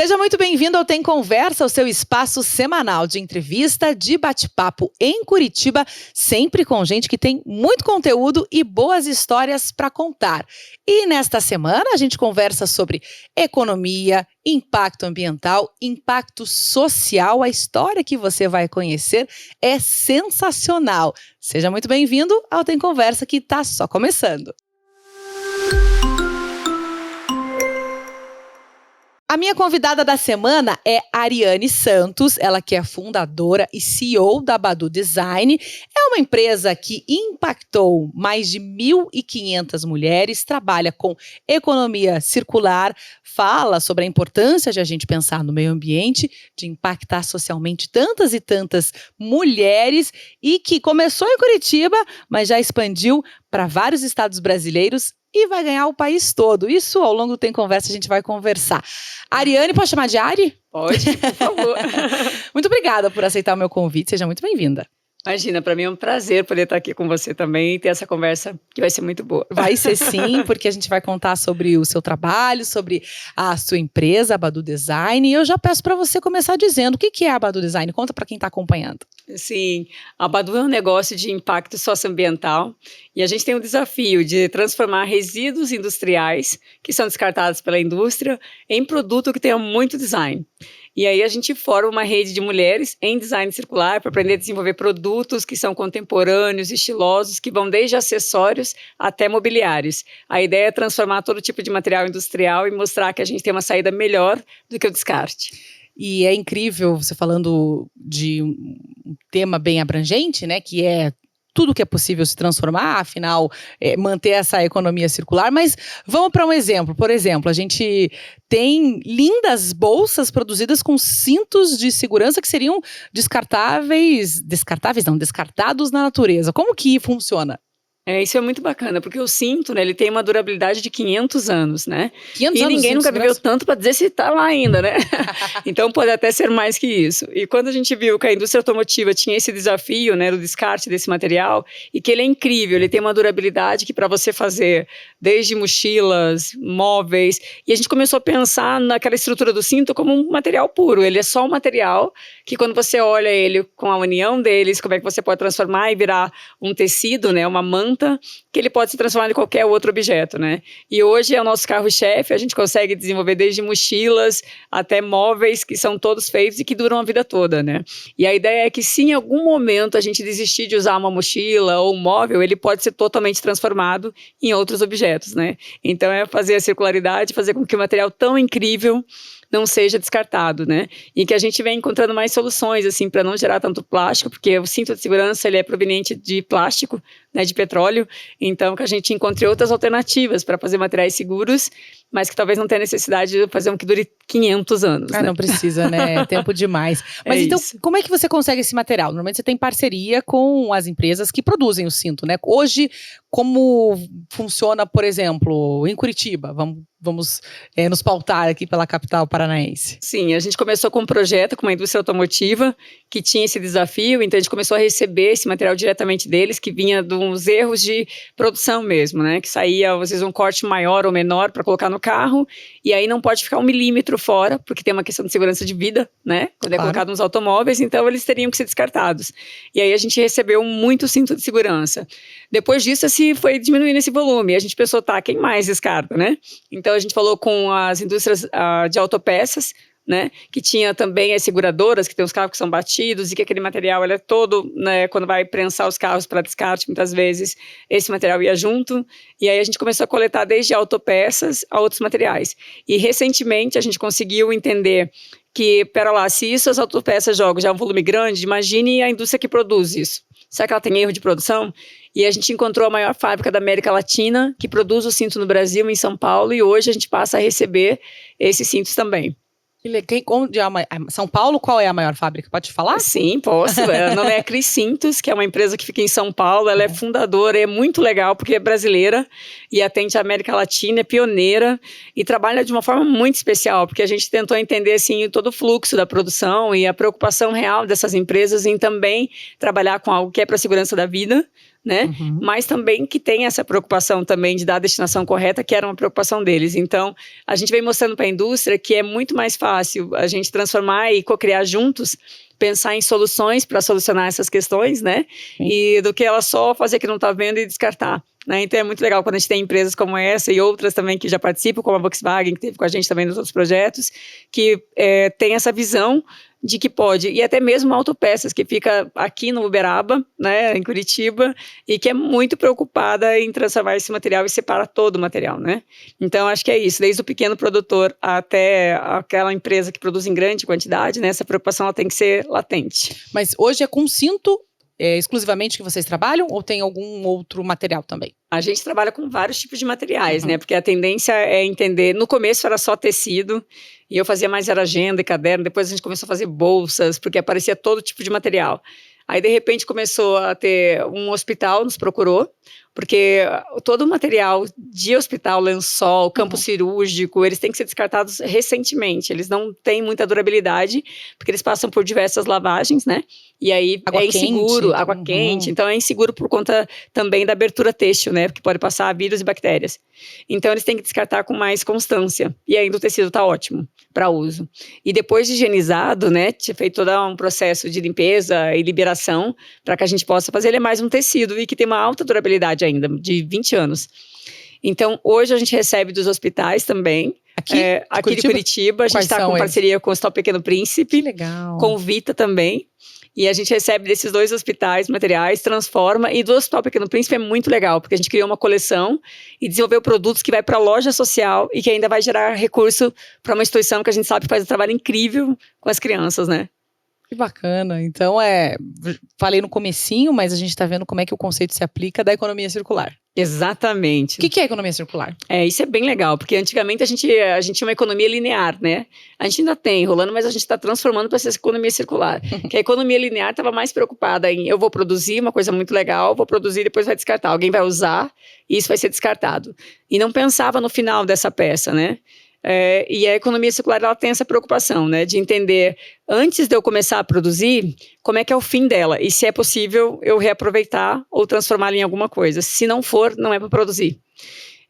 Seja muito bem-vindo ao Tem Conversa, o seu espaço semanal de entrevista, de bate-papo em Curitiba, sempre com gente que tem muito conteúdo e boas histórias para contar. E nesta semana a gente conversa sobre economia, impacto ambiental, impacto social. A história que você vai conhecer é sensacional. Seja muito bem-vindo ao Tem Conversa, que está só começando. A minha convidada da semana é Ariane Santos, ela que é fundadora e CEO da Badu Design. É uma empresa que impactou mais de 1.500 mulheres, trabalha com economia circular, fala sobre a importância de a gente pensar no meio ambiente, de impactar socialmente tantas e tantas mulheres e que começou em Curitiba, mas já expandiu para vários estados brasileiros e vai ganhar o país todo. Isso, ao longo do Tem Conversa, a gente vai conversar. Ariane, posso chamar de Ari? Pode, por favor. Muito obrigada por aceitar o meu convite. Seja muito bem-vinda. Imagina, para mim é um prazer poder estar aqui com você também e ter essa conversa que vai ser muito boa. Vai ser sim, porque a gente vai contar sobre o seu trabalho, sobre a sua empresa, a Badu Design. E eu já peço para você começar dizendo o que é a Badu Design. Conta para quem está acompanhando. Sim, a Badu é um negócio de impacto socioambiental e a gente tem o desafio de transformar resíduos industriais que são descartados pela indústria em produto que tenha muito design. E aí a gente forma uma rede de mulheres em design circular para aprender a desenvolver produtos que são contemporâneos, estilosos, que vão desde acessórios até mobiliários. A ideia é transformar todo tipo de material industrial e mostrar que a gente tem uma saída melhor do que o descarte. E é incrível você falando de um tema bem abrangente, né, que é tudo que é possível se transformar, afinal, manter essa economia circular. Mas vamos para um exemplo. Por exemplo, a gente tem lindas bolsas produzidas com cintos de segurança que seriam descartados na natureza. Como que funciona? Isso é muito bacana, porque o cinto, né, ele tem uma durabilidade de 500 anos, né? 500 e anos, ninguém nunca viveu tanto para dizer se está lá ainda, né? Então pode até ser mais que isso. E quando a gente viu que a indústria automotiva tinha esse desafio, né, do descarte desse material, e que ele é incrível, ele tem uma durabilidade que para você fazer desde mochilas, móveis, e a gente começou a pensar naquela estrutura do cinto como um material puro. Ele é só um material que quando você olha ele com a união deles, como é que você pode transformar e virar um tecido, né, uma manta, que ele pode se transformar em qualquer outro objeto, né? E hoje é o nosso carro-chefe, a gente consegue desenvolver desde mochilas até móveis que são todos feitos e que duram a vida toda, né? E a ideia é que se em algum momento a gente desistir de usar uma mochila ou um móvel, ele pode ser totalmente transformado em outros objetos, né? Então é fazer a circularidade, fazer com que o material tão incrível não seja descartado, né? E que a gente vem encontrando mais soluções, assim, para não gerar tanto plástico, porque o cinto de segurança, ele é proveniente de plástico, né, de petróleo, então que a gente encontre outras alternativas para fazer materiais seguros, mas que talvez não tenha necessidade de fazer um que dure 500 anos, né? Não precisa, né? É tempo demais. Mas então, como é que você consegue esse material? Normalmente você tem parceria com as empresas que produzem o cinto, né? Hoje, como funciona, por exemplo, em Curitiba? Vamos nos pautar aqui pela capital paranaense. Sim, a gente começou com um projeto com uma indústria automotiva que tinha esse desafio, então a gente começou a receber esse material diretamente deles, que vinha de uns erros de produção mesmo, né? Que saía, às vezes, um corte maior ou menor para colocar no carro, e aí não pode ficar 1 milímetro fora, porque tem uma questão de segurança de vida, né? Quando é colocado nos automóveis, então eles teriam que ser descartados. E aí a gente recebeu muito cinto de segurança. Depois disso, assim, foi diminuindo esse volume. A gente pensou, quem mais descarta, né? Então a gente falou com as indústrias de autopeças, né, que tinha também as seguradoras, que tem os carros que são batidos e que aquele material ele é todo, né, quando vai prensar os carros para descarte, muitas vezes esse material ia junto, e aí a gente começou a coletar desde autopeças a outros materiais. E recentemente a gente conseguiu entender que, pera lá, se isso as autopeças jogam já é um volume grande, imagine a indústria que produz isso. Será que ela tem erro de produção? E a gente encontrou a maior fábrica da América Latina que produz o cinto no Brasil, em São Paulo, e hoje a gente passa a receber esses cintos também. São Paulo, qual é a maior fábrica? Pode falar? Sim, posso. O nome é Cris Cintos, que é uma empresa que fica em São Paulo. Ela é fundadora, é muito legal, porque é brasileira e atende a América Latina, é pioneira e trabalha de uma forma muito especial, porque a gente tentou entender assim, todo o fluxo da produção e a preocupação real dessas empresas em também trabalhar com algo que é para a segurança da vida, né? Uhum. Mas também que tem essa preocupação também de dar a destinação correta, que era uma preocupação deles. Então, a gente vem mostrando para a indústria que é muito mais fácil a gente transformar e co-criar juntos, pensar em soluções para solucionar essas questões, né? Sim. E do que ela só fazer que não está vendo e descartar. Né? Então é muito legal quando a gente tem empresas como essa e outras também que já participam, como a Volkswagen, que teve com a gente também nos outros projetos, que tem essa visão de que pode, e até mesmo Autopeças, que fica aqui no Uberaba, né, em Curitiba, e que é muito preocupada em transformar esse material e separar todo o material, né? Então, acho que é isso, desde o pequeno produtor até aquela empresa que produz em grande quantidade, né, essa preocupação ela tem que ser latente. Mas hoje é com cinto exclusivamente que vocês trabalham ou tem algum outro material também? A gente trabalha com vários tipos de materiais, né? Porque a tendência é entender... No começo era só tecido, e eu fazia mais era agenda e caderno. Depois a gente começou a fazer bolsas, porque aparecia todo tipo de material. Aí, de repente, começou a ter... Um hospital nos procurou, porque todo o material de hospital, lençol, campo cirúrgico, eles têm que ser descartados recentemente. Eles não têm muita durabilidade, porque eles passam por diversas lavagens, né? E aí água é inseguro, quente. água quente. Então, é inseguro por conta também da abertura têxtil, né? Porque pode passar vírus e bactérias. Então, eles têm que descartar com mais constância. E ainda o tecido está ótimo para uso. E depois de higienizado, né? Tinha feito todo um processo de limpeza e liberação para que a gente possa fazer. Ele é mais um tecido e que tem uma alta durabilidade ainda, de 20 anos. Então, hoje a gente recebe dos hospitais também. Aqui de Curitiba. A gente está com parceria com o Hospital Pequeno Príncipe. Que legal. Com o Vita também. E a gente recebe desses 2 hospitais materiais, transforma, e do Hospital Pequeno Príncipe é muito legal, porque a gente criou uma coleção e desenvolveu produtos que vai para a loja social e que ainda vai gerar recurso para uma instituição que a gente sabe faz um trabalho incrível com as crianças, né? Que bacana. Então, falei no comecinho, mas a gente está vendo como é que o conceito se aplica da economia circular. Exatamente. O que é economia circular? Isso é bem legal, porque antigamente a gente tinha uma economia linear, né? A gente ainda tem rolando, mas a gente está transformando para essa economia circular. Que a economia linear estava mais preocupada em eu vou produzir uma coisa muito legal, vou produzir e depois vai descartar. Alguém vai usar e isso vai ser descartado. E não pensava no final dessa peça, né? E a economia circular ela tem essa preocupação, né, de entender antes de eu começar a produzir, como é que é o fim dela e se é possível eu reaproveitar ou transformá-la em alguma coisa. Se não for, não é para produzir.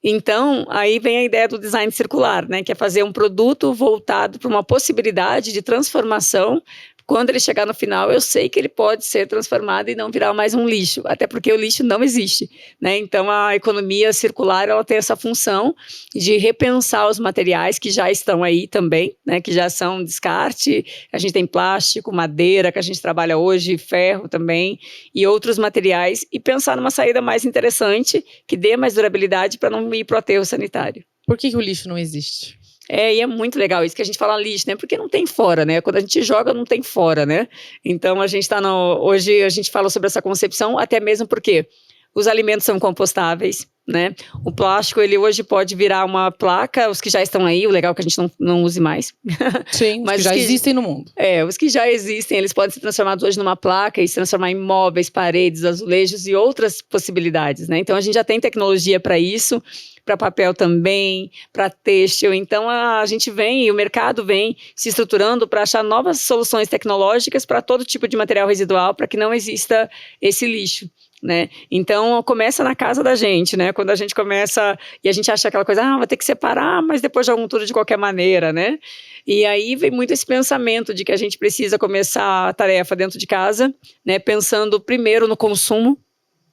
Então, aí vem a ideia do design circular, né, que é fazer um produto voltado para uma possibilidade de transformação. Quando ele chegar no final, eu sei que ele pode ser transformado e não virar mais um lixo, até porque o lixo não existe, né? Então, a economia circular, ela tem essa função de repensar os materiais que já estão aí também, né? Que já são descarte. A gente tem plástico, madeira, que a gente trabalha hoje, ferro também, e outros materiais, e pensar numa saída mais interessante, que dê mais durabilidade para não ir para o aterro sanitário. Por que o lixo não existe? E é muito legal isso que a gente fala lixo, né? Porque não tem fora, né? Quando a gente joga, não tem fora, né? Então, a gente está hoje a gente fala sobre essa concepção, até mesmo porque os alimentos são compostáveis, né? O plástico, ele hoje pode virar uma placa, os que já estão aí, o legal é que a gente não use mais. Sim, mas os que já existem no mundo. Os que já existem, eles podem ser transformados hoje numa placa e se transformar em móveis, paredes, azulejos e outras possibilidades, né? Então, a gente já tem tecnologia para isso, para papel também, para têxtil. Então, a gente vem e o mercado vem se estruturando para achar novas soluções tecnológicas para todo tipo de material residual, para que não exista esse lixo. Né? Então, começa na casa da gente, né? Quando a gente começa e a gente acha aquela coisa, vai ter que separar, mas depois jogam tudo de qualquer maneira, né? E aí vem muito esse pensamento de que a gente precisa começar a tarefa dentro de casa, né? Pensando primeiro no consumo,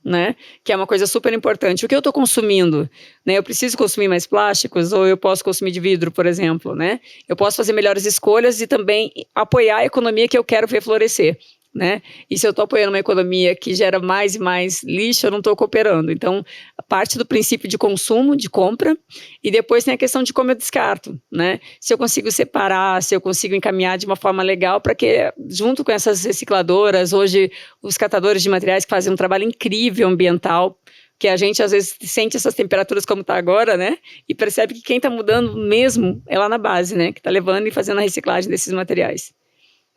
né? Que é uma coisa super importante. O que eu estou consumindo? Né? Eu preciso consumir mais plásticos ou eu posso consumir de vidro, por exemplo, né? Eu posso fazer melhores escolhas e também apoiar a economia que eu quero ver florescer. Né? E se eu estou apoiando uma economia que gera mais e mais lixo, eu não estou cooperando. Então, parte do princípio de consumo, de compra, e depois tem a questão de como eu descarto, né? Se eu consigo separar, se eu consigo encaminhar de uma forma legal para que, junto com essas recicladoras, hoje os catadores de materiais que fazem um trabalho incrível ambiental, que a gente às vezes sente essas temperaturas como está agora, né? E percebe que quem está mudando mesmo é lá na base, né? Que está levando e fazendo a reciclagem desses materiais.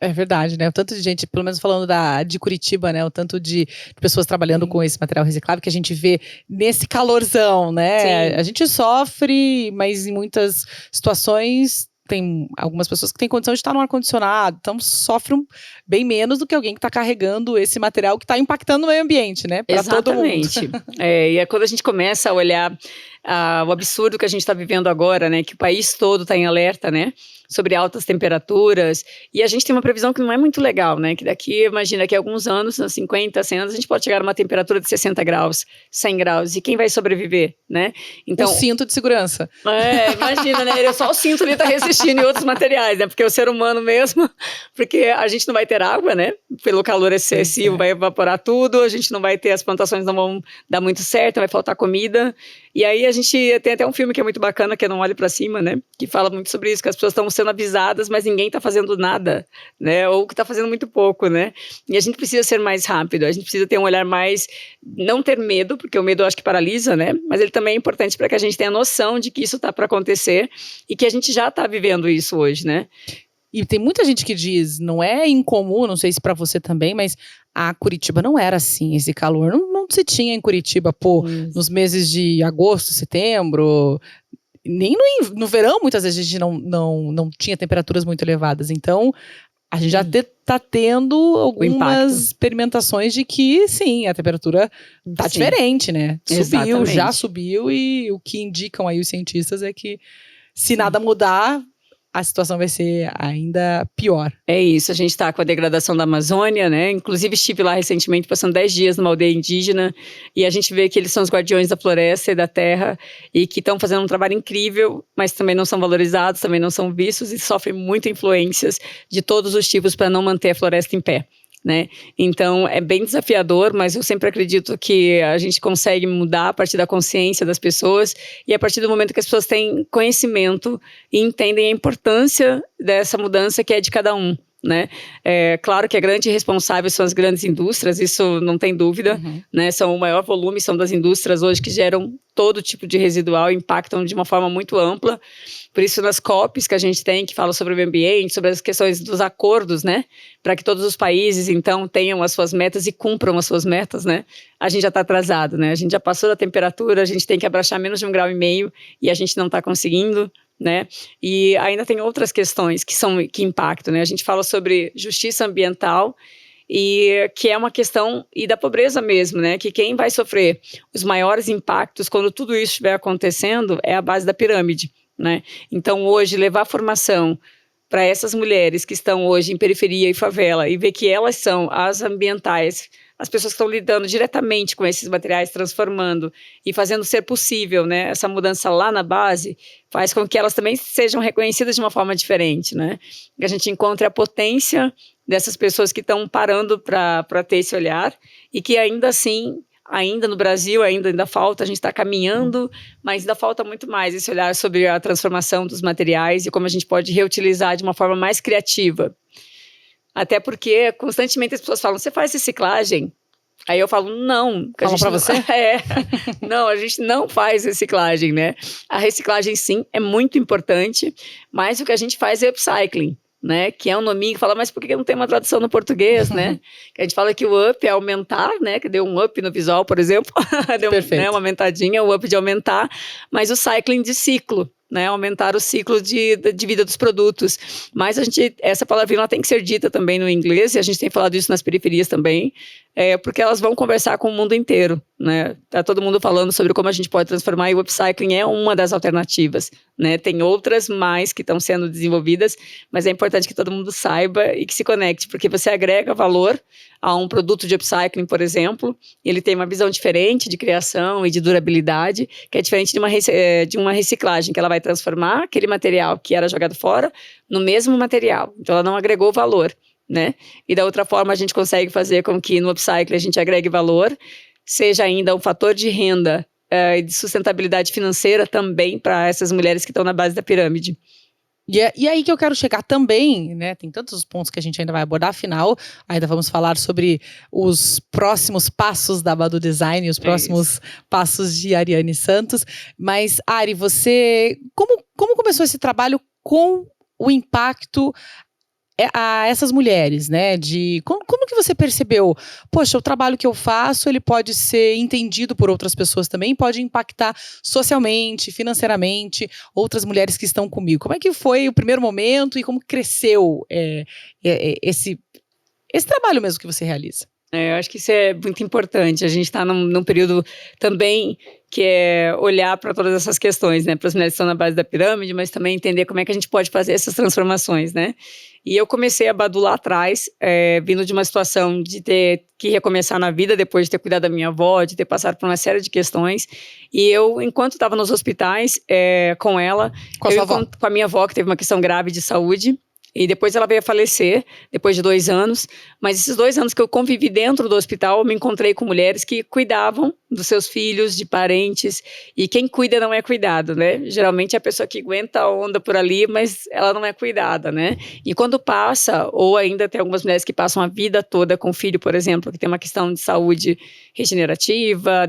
É verdade, né? O tanto de gente, pelo menos falando de Curitiba, né? O tanto de pessoas trabalhando com esse material reciclável que a gente vê nesse calorzão, né? Sim. A gente sofre, mas em muitas situações tem algumas pessoas que têm condição de estar no ar-condicionado, então sofrem bem menos do que alguém que está carregando esse material que está impactando o meio ambiente, né? Para todo mundo. Exatamente. E é quando a gente começa a olhar o absurdo que a gente está vivendo agora, né? Que o país todo está em alerta, né? Sobre altas temperaturas, e a gente tem uma previsão que não é muito legal, né, que daqui, imagina, que alguns anos, 50, 100 anos, a gente pode chegar a uma temperatura de 60 graus, 100 graus, e quem vai sobreviver, né? Então, o cinto de segurança. Imagina, né, só o cinto ali tá resistindo em outros materiais, né, porque o ser humano mesmo, porque a gente não vai ter água, né, pelo calor excessivo, vai evaporar tudo, a gente não vai ter, as plantações não vão dar muito certo, vai faltar comida, e aí a gente tem até um filme que é muito bacana, que é Não Olhe Pra Cima, né, que fala muito sobre isso, que as pessoas estão sendo avisadas, mas ninguém está fazendo nada, né? Ou que está fazendo muito pouco, né? E a gente precisa ser mais rápido, a gente precisa ter um olhar mais, não ter medo, porque o medo eu acho que paralisa, né? Mas ele também é importante para que a gente tenha noção de que isso está para acontecer e que a gente já está vivendo isso hoje, né? E tem muita gente que diz, não é incomum, não sei se para você também, mas a Curitiba não era assim, esse calor não se tinha em Curitiba, nos meses de agosto, setembro. Nem no verão, muitas vezes, a gente não tinha temperaturas muito elevadas. Então, a gente já está tendo algumas experimentações de que, sim, a temperatura está diferente, né? Já subiu, e o que indicam aí os cientistas é que, se nada mudar, a situação vai ser ainda pior. É isso, a gente está com a degradação da Amazônia, né? Inclusive estive lá recentemente, passando 10 dias numa aldeia indígena, e a gente vê que eles são os guardiões da floresta e da terra, e que estão fazendo um trabalho incrível, mas também não são valorizados, também não são vistos, e sofrem muito influências de todos os tipos para não manter a floresta em pé, né? Então é bem desafiador, mas eu sempre acredito que a gente consegue mudar a partir da consciência das pessoas e a partir do momento que as pessoas têm conhecimento e entendem a importância dessa mudança que é de cada um, né? É claro que a grande responsável são as grandes indústrias, isso não tem dúvida, né? São o maior volume, são das indústrias hoje que geram todo tipo de residual, impactam de uma forma muito ampla. Por isso, nas COPs que a gente tem, que falam sobre o meio ambiente, sobre as questões dos acordos, né? Para que todos os países, então, tenham as suas metas e cumpram as suas metas, né? A gente já está atrasado, né? A gente já passou da temperatura, a gente tem que abaixar menos de 1,5 graus e a gente não está conseguindo, né? E ainda tem outras questões que impactam, né? A gente fala sobre justiça ambiental, e que é uma questão e da pobreza mesmo, né? Que quem vai sofrer os maiores impactos quando tudo isso estiver acontecendo é a base da pirâmide, né? Então, hoje, levar formação para essas mulheres que estão hoje em periferia e favela e ver que elas são as ambientais, as pessoas que estão lidando diretamente com esses materiais, transformando e fazendo ser possível, né, essa mudança lá na base, faz com que elas também sejam reconhecidas de uma forma diferente, né? Que a gente encontre a potência dessas pessoas que estão parando para ter esse olhar e que ainda assim, ainda no Brasil, ainda falta, a gente está caminhando, mas ainda falta muito mais esse olhar sobre a transformação dos materiais e como a gente pode reutilizar de uma forma mais criativa. Até porque constantemente as pessoas falam, você faz reciclagem? Aí eu falo, não. Falam para você? Não, a gente não faz reciclagem, né? A reciclagem, sim, é muito importante, mas o que a gente faz é upcycling, né, que é um nominho que fala, mas por que não tem uma tradução no português, né? Que a gente fala que o up é aumentar, né, que deu um up no visual, por exemplo, deu né, uma aumentadinha, o up de aumentar, mas o cycling de ciclo, né, aumentar o ciclo de vida dos produtos. Mas essa palavrinha ela tem que ser dita também no inglês, e a gente tem falado isso nas periferias também, porque elas vão conversar com o mundo inteiro, né? Tá todo mundo falando sobre como a gente pode transformar, e o upcycling é uma das alternativas, né? Tem outras mais que estão sendo desenvolvidas, mas é importante que todo mundo saiba e que se conecte, porque você agrega valor a um produto de upcycling, por exemplo, e ele tem uma visão diferente de criação e de durabilidade, que é diferente de uma reciclagem, que ela vai transformar aquele material que era jogado fora no mesmo material. Então, ela não agregou valor, né? E da outra forma, a gente consegue fazer com que no upcycling a gente agregue valor, seja ainda um fator de renda e de sustentabilidade financeira também para essas mulheres que estão na base da pirâmide. E aí que eu quero chegar também, né? Tem tantos pontos que a gente ainda vai abordar, afinal, ainda vamos falar sobre os próximos passos da Badu Design, os próximos passos de Ariane Santos. Mas, Ari, você, como começou esse trabalho com o impacto a essas mulheres, né? Como que você percebeu? Poxa, o trabalho que eu faço, ele pode ser entendido por outras pessoas também, pode impactar socialmente, financeiramente, outras mulheres que estão comigo. Como é que foi o primeiro momento e como cresceu esse trabalho mesmo que você realiza? Eu acho que isso é muito importante. A gente está num período também que é olhar para todas essas questões, né? Para as mulheres que estão na base da pirâmide, mas também entender como é que a gente pode fazer essas transformações, né? E eu comecei a Badu lá atrás, vindo de uma situação de ter que recomeçar na vida depois de ter cuidado da minha avó, de ter passado por uma série de questões. E eu, enquanto estava nos hospitais com ela, Com a sua avó? com a minha avó, que teve uma questão grave de saúde, e depois ela veio a falecer, depois de 2 anos. Mas esses 2 anos que eu convivi dentro do hospital, eu me encontrei com mulheres que cuidavam dos seus filhos, de parentes. E quem cuida não é cuidado, né? Geralmente é a pessoa que aguenta a onda por ali, mas ela não é cuidada, né? E quando passa, ou ainda tem algumas mulheres que passam a vida toda com filho, por exemplo, que tem uma questão de saúde degenerativa,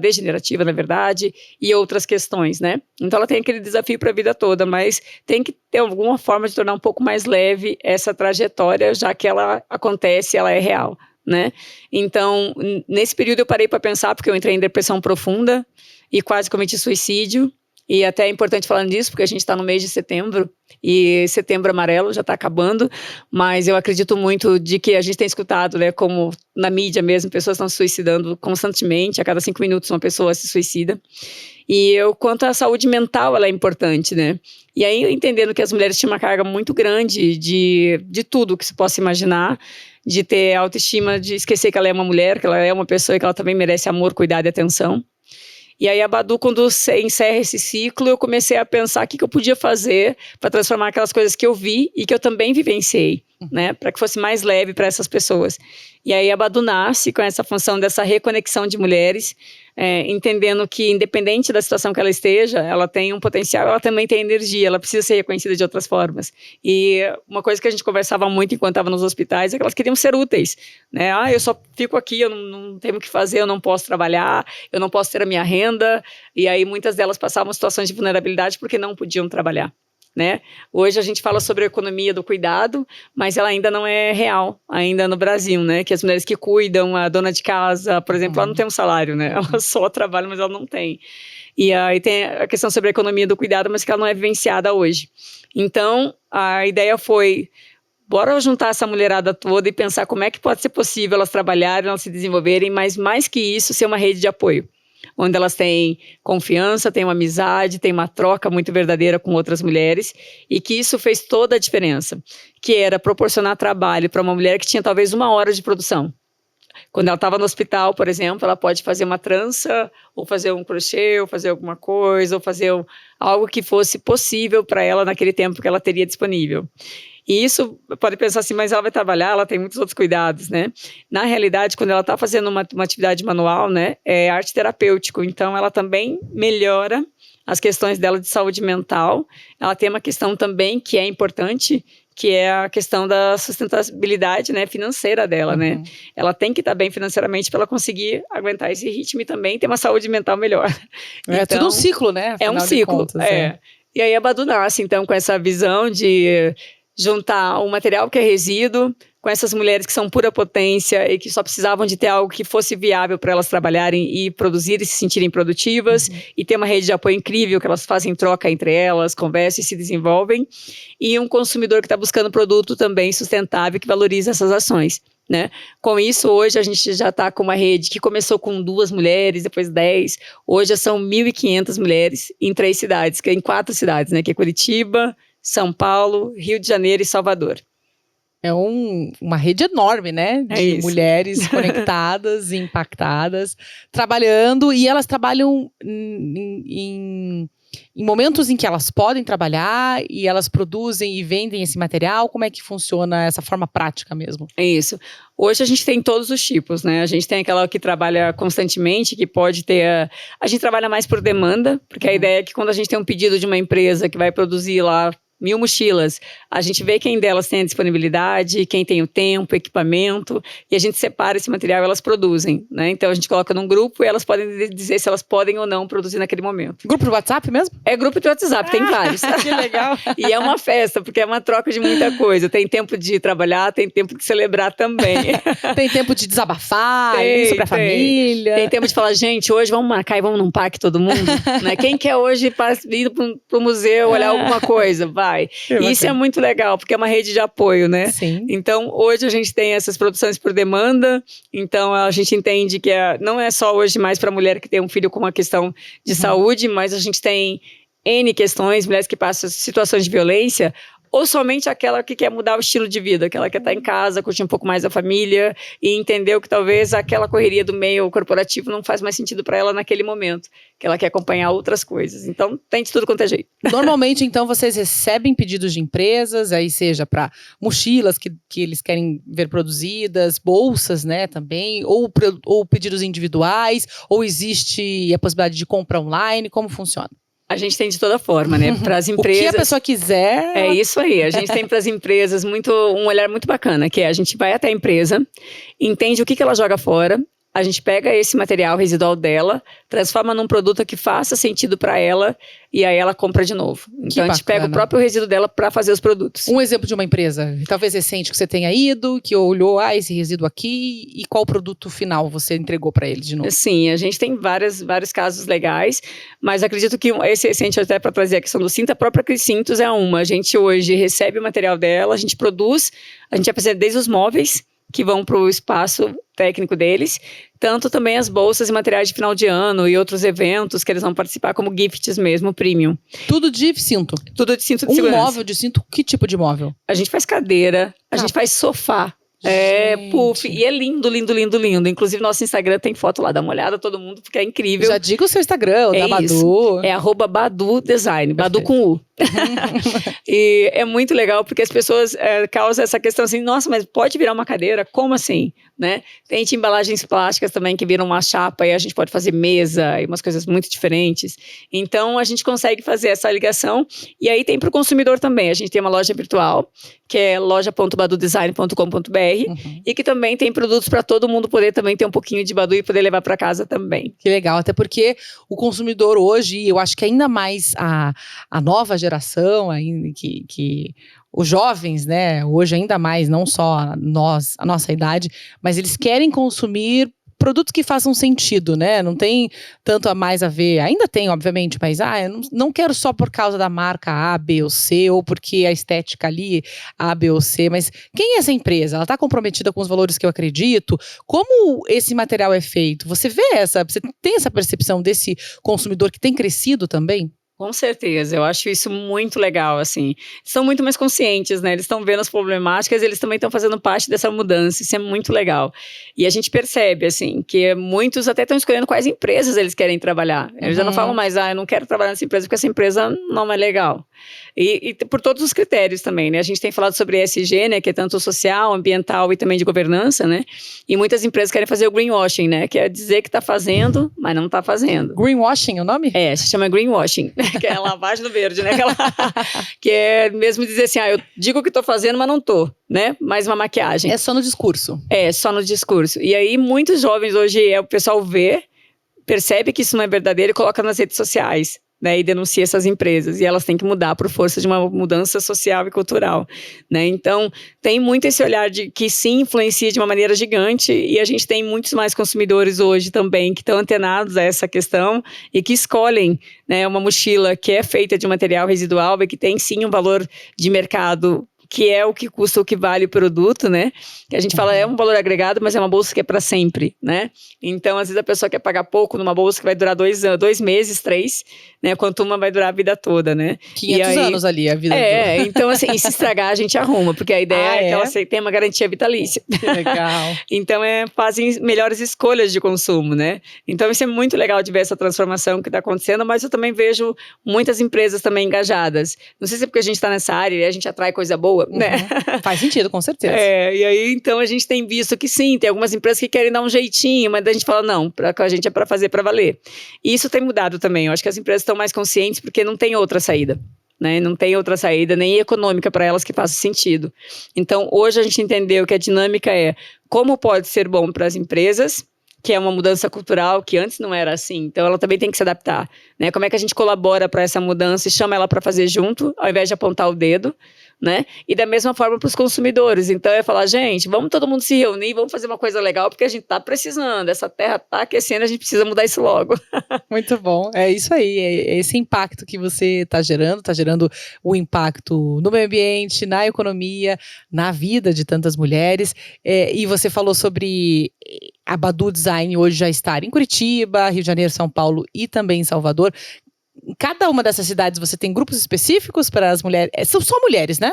na verdade, e outras questões, né? Então ela tem aquele desafio para a vida toda, mas tem que ter alguma forma de tornar um pouco mais leve essa trajetória, já que ela acontece, ela é real, né? Então, nesse período eu parei para pensar, porque eu entrei em depressão profunda e quase cometi suicídio. E até é importante falar disso, porque a gente está no mês de setembro, e setembro amarelo já está acabando, mas eu acredito muito de que a gente tem escutado, né, como na mídia mesmo, pessoas estão se suicidando constantemente, a cada 5 minutos uma pessoa se suicida. E quanto à saúde mental, ela é importante, né? E aí, eu entendendo que as mulheres tinham uma carga muito grande de tudo que se possa imaginar, de ter autoestima, de esquecer que ela é uma mulher, que ela é uma pessoa e que ela também merece amor, cuidado e atenção. E aí a Badu, quando encerra esse ciclo, eu comecei a pensar o que eu podia fazer para transformar aquelas coisas que eu vi e que eu também vivenciei, né? Para que fosse mais leve para essas pessoas. E aí a Badu nasce com essa função dessa reconexão de mulheres, entendendo que independente da situação que ela esteja, ela tem um potencial, ela também tem energia, ela precisa ser reconhecida de outras formas. E uma coisa que a gente conversava muito enquanto estava nos hospitais é que elas queriam ser úteis, né? Eu só fico aqui, eu não tenho o que fazer, eu não posso trabalhar, eu não posso ter a minha renda. E aí muitas delas passavam situações de vulnerabilidade porque não podiam trabalhar, né? Hoje a gente fala sobre a economia do cuidado, mas ela ainda não é real, ainda no Brasil, né? Que as mulheres que cuidam, a dona de casa, por exemplo, ela não tem um salário, né? Ela só trabalha, mas ela não tem. E aí tem a questão sobre a economia do cuidado, mas que ela não é vivenciada hoje. Então, a ideia foi: bora juntar essa mulherada toda e pensar como é que pode ser possível elas trabalharem, elas se desenvolverem, mas mais que isso, ser uma rede de apoio, onde elas têm confiança, têm uma amizade, têm uma troca muito verdadeira com outras mulheres, e que isso fez toda a diferença, que era proporcionar trabalho para uma mulher que tinha talvez 1 hora de produção. Quando ela estava no hospital, por exemplo, ela pode fazer uma trança, ou fazer um crochê, ou fazer alguma coisa, ou fazer algo que fosse possível para ela naquele tempo que ela teria disponível. E isso, pode pensar assim, mas ela vai trabalhar, ela tem muitos outros cuidados, né? Na realidade, quando ela está fazendo uma atividade manual, né, é arte terapêutico, então ela também melhora as questões dela de saúde mental. Ela tem uma questão também que é importante, que é a questão da sustentabilidade, né, financeira dela, né? Ela tem que estar bem financeiramente para ela conseguir aguentar esse ritmo e também ter uma saúde mental melhor. É tudo um ciclo, né? É um ciclo, E aí a Badu nasce, então, com essa visão de juntar o material que é resíduo com essas mulheres que são pura potência e que só precisavam de ter algo que fosse viável para elas trabalharem e produzir e se sentirem produtivas, e ter uma rede de apoio incrível que elas fazem troca entre elas, conversam e se desenvolvem, e um consumidor que está buscando produto também sustentável que valoriza essas ações, né? Com isso, hoje a gente já está com uma rede que começou com 2 mulheres, depois 10, hoje já são 1.500 mulheres em 3 cidades, em 4 cidades, né? Que é Curitiba, São Paulo, Rio de Janeiro e Salvador. É uma rede enorme, né? De mulheres conectadas e impactadas, trabalhando, e elas trabalham em momentos em que elas podem trabalhar e elas produzem e vendem esse material. Como é que funciona essa forma prática mesmo? É isso. Hoje a gente tem todos os tipos, né? A gente tem aquela que trabalha constantemente, que pode ter... A gente trabalha mais por demanda, porque a ideia é que quando a gente tem um pedido de uma empresa que vai produzir lá 1000 mochilas. A gente vê quem delas tem a disponibilidade, quem tem o tempo, equipamento, e a gente separa esse material e elas produzem, né? Então a gente coloca num grupo e elas podem dizer se elas podem ou não produzir naquele momento. Grupo do WhatsApp mesmo? É grupo de WhatsApp, tem vários. Que legal. E é uma festa, porque é uma troca de muita coisa. Tem tempo de trabalhar, tem tempo de celebrar também. Tem tempo de desabafar, ir sobre a família. Tem tempo de falar, gente, hoje vamos marcar e vamos num parque todo mundo, né? Quem quer hoje ir pro museu, olhar alguma coisa, vai. E isso é muito legal, porque é uma rede de apoio, né? Sim. Então, hoje a gente tem essas produções por demanda, então a gente entende que não é só hoje mais para mulher que tem um filho com uma questão de saúde, mas a gente tem N questões, mulheres que passam situações de violência, ou somente aquela que quer mudar o estilo de vida, aquela que está em casa, curtir um pouco mais a família e entendeu que talvez aquela correria do meio corporativo não faz mais sentido para ela naquele momento, que ela quer acompanhar outras coisas. Então, tem de tudo quanto é jeito. Normalmente, então, vocês recebem pedidos de empresas, aí seja para mochilas que eles querem ver produzidas, bolsas, né, também, ou pedidos individuais, ou existe a possibilidade de compra online, como funciona? A gente tem de toda forma, né? Para as empresas. O que a pessoa quiser. É isso aí. A gente tem para as empresas um olhar muito bacana, que é a gente vai até a empresa, entende o que ela joga fora, a gente pega esse material residual dela, transforma num produto que faça sentido para ela e aí ela compra de novo. Então a gente pega o próprio resíduo dela para fazer os produtos. Um exemplo de uma empresa, talvez recente, que você tenha ido, que olhou, esse resíduo aqui, e qual produto final você entregou para ele de novo? Sim, a gente tem vários casos legais, mas acredito que esse recente, até para trazer a questão do cinto, a própria Cris Cintos é uma. A gente hoje recebe o material dela, a gente produz, a gente apresenta desde os móveis, que vão para o espaço técnico deles, tanto também as bolsas e materiais de final de ano e outros eventos que eles vão participar, como gifts mesmo, premium. Tudo de cinto? Tudo de cinto de segurança. Um móvel de cinto, que tipo de móvel? A gente faz cadeira, a gente faz sofá. Puff, e é lindo, lindo, lindo, lindo. Inclusive, nosso Instagram tem foto lá, dá uma olhada, todo mundo, porque é incrível. Já diga o seu Instagram, o da Badu. É @Badu Design, Badu com U. E é muito legal, porque as pessoas causam essa questão assim, nossa, mas pode virar uma cadeira? Como assim? Né? Tem embalagens plásticas também que viram uma chapa e a gente pode fazer mesa e umas coisas muito diferentes. Então, a gente consegue fazer essa ligação. E aí tem para o consumidor também. A gente tem uma loja virtual, que é loja.badudesign.com.br e que também tem produtos para todo mundo poder também ter um pouquinho de Badu e poder levar para casa também. Que legal, até porque o consumidor hoje, eu acho que ainda mais a nova geração, ainda que os jovens, né, hoje ainda mais, não só nós, a nossa idade, mas eles querem consumir produtos que façam sentido, né? Não tem tanto a mais a ver. Ainda tem, obviamente, mas eu não quero só por causa da marca A, B ou C, ou porque a estética ali, A, B ou C, mas quem é essa empresa? Ela está comprometida com os valores que eu acredito? Como esse material é feito? Você tem essa percepção desse consumidor que tem crescido também? Com certeza, eu acho isso muito legal, assim. Eles são muito mais conscientes, né? Eles estão vendo as problemáticas, eles também estão fazendo parte dessa mudança, isso é muito legal. E a gente percebe, assim, que muitos até estão escolhendo quais empresas eles querem trabalhar. Eles já não falam mais, eu não quero trabalhar nessa empresa porque essa empresa não é legal. E por todos os critérios também, né? A gente tem falado sobre ESG, né? Que é tanto social, ambiental e também de governança, né? E muitas empresas querem fazer o greenwashing, né? Que é dizer que está fazendo, mas não está fazendo. Greenwashing é o nome? Se chama greenwashing. Que é a lavagem do verde, né? Que é mesmo dizer assim, eu digo que estou fazendo, mas não estou, né? Mais uma maquiagem. É só no discurso. Só no discurso. E aí, muitos jovens hoje, o pessoal percebe que isso não é verdadeiro e coloca nas redes sociais, né, e denuncia essas empresas, e elas têm que mudar por força de uma mudança social e cultural, né? Então, tem muito esse olhar que sim influencia de uma maneira gigante, e a gente tem muitos mais consumidores hoje também que estão antenados a essa questão e que escolhem, né, uma mochila que é feita de material residual e que tem sim um valor de mercado que é o que custa, o que vale o produto, né? Que a gente fala, é um valor agregado, mas é uma bolsa que é para sempre, né? Então, às vezes a pessoa quer pagar pouco numa bolsa que vai durar 2 meses, 3, né? Quanto uma vai durar a vida toda, né? 500 anos ali, a vida toda. Então assim, e se estragar a gente arruma, porque a ideia é que ela tenha uma garantia vitalícia. Que legal. Então, fazem melhores escolhas de consumo, né? Então, isso é muito legal de ver essa transformação que está acontecendo, mas eu também vejo muitas empresas também engajadas. Não sei se é porque a gente está nessa área e a gente atrai coisa boa, né? Faz sentido, com certeza. E aí, então, a gente tem visto que sim, tem algumas empresas que querem dar um jeitinho, mas a gente fala, não, com a gente é para fazer para valer. E isso tem mudado também, eu acho que as empresas estão mais conscientes porque não tem outra saída. né? Não tem outra saída, nem econômica para elas que faça sentido. Então, hoje a gente entendeu que a dinâmica é como pode ser bom para as empresas, que é uma mudança cultural que antes não era assim, então ela também tem que se adaptar, né? Como é que a gente colabora para essa mudança e chama ela para fazer junto, ao invés de apontar o dedo, né? E da mesma forma para os consumidores. Então é falar, gente, vamos todo mundo se reunir, vamos fazer uma coisa legal, porque a gente está precisando, essa terra está aquecendo, a gente precisa mudar isso logo. Muito bom, é isso aí, é esse impacto que você está gerando o impacto no meio ambiente, na economia, na vida de tantas mulheres, e você falou sobre a Badu Design hoje já estar em Curitiba, Rio de Janeiro, São Paulo e também em Salvador. Em cada uma dessas cidades você tem grupos específicos para as mulheres, são só mulheres, né?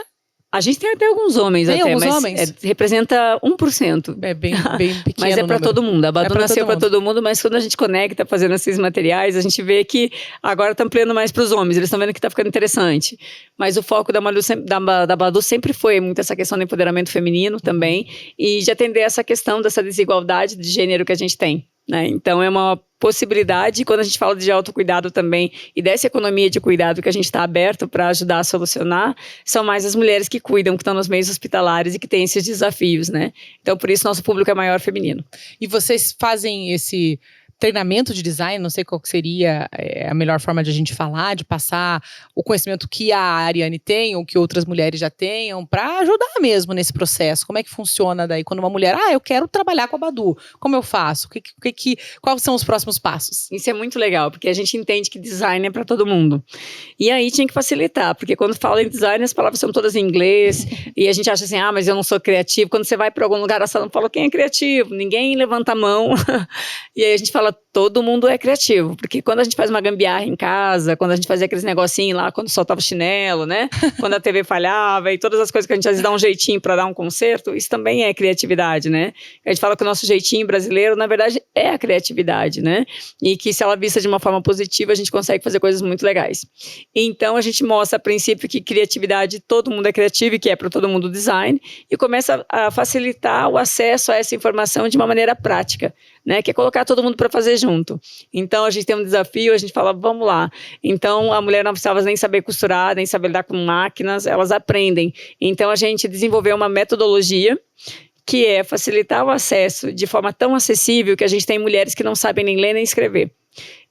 A gente tem até alguns homens, Tem até, alguns mas homens? Representa 1%. É bem pequeno. Mas é para todo mundo. A Badu nasceu para todo mundo, mas quando a gente conecta fazendo esses materiais, a gente vê que agora está ampliando mais para os homens. Eles estão vendo que está ficando interessante. Mas o foco da Badu sempre foi muito essa questão do empoderamento feminino também, e de atender essa questão dessa desigualdade de gênero que a gente tem, né? Então é uma possibilidade, quando a gente fala de autocuidado também, e dessa economia de cuidado que a gente está aberto para ajudar a solucionar, são mais as mulheres que cuidam, que estão nos meios hospitalares e que têm esses desafios, né? Então, por isso, nosso público é maior feminino. E vocês fazem esse treinamento de design, não sei qual que seria a melhor forma de a gente falar, de passar o conhecimento que a Ariane tem, ou que outras mulheres já tenham, para ajudar mesmo nesse processo. Como é que funciona daí? Quando uma mulher, eu quero trabalhar com a Badu, como eu faço? Quais são os próximos passos? Isso é muito legal, porque a gente entende que design é para todo mundo. E aí tinha que facilitar, porque quando fala em design, as palavras são todas em inglês, e a gente acha assim, mas eu não sou criativo. Quando você vai para algum lugar, a sala não fala quem é criativo, ninguém levanta a mão. E aí a gente fala, todo mundo é criativo, porque quando a gente faz uma gambiarra em casa, quando a gente fazia aqueles negocinhos lá, quando soltava chinelo, né? Quando a TV falhava e todas as coisas que a gente às vezes dá um jeitinho para dar um conserto, isso também é criatividade, né? A gente fala que o nosso jeitinho brasileiro, na verdade, é a criatividade, né? E que se ela vista de uma forma positiva, a gente consegue fazer coisas muito legais. Então a gente mostra a princípio que criatividade, todo mundo é criativo e que é para todo mundo design, e começa a facilitar o acesso a essa informação de uma maneira prática, né? Que é colocar todo mundo para fazer junto. Então a gente tem um desafio, a gente fala, vamos lá. Então a mulher não precisava nem saber costurar, nem saber lidar com máquinas, elas aprendem. Então a gente desenvolveu uma metodologia que é facilitar o acesso de forma tão acessível que a gente tem mulheres que não sabem nem ler nem escrever.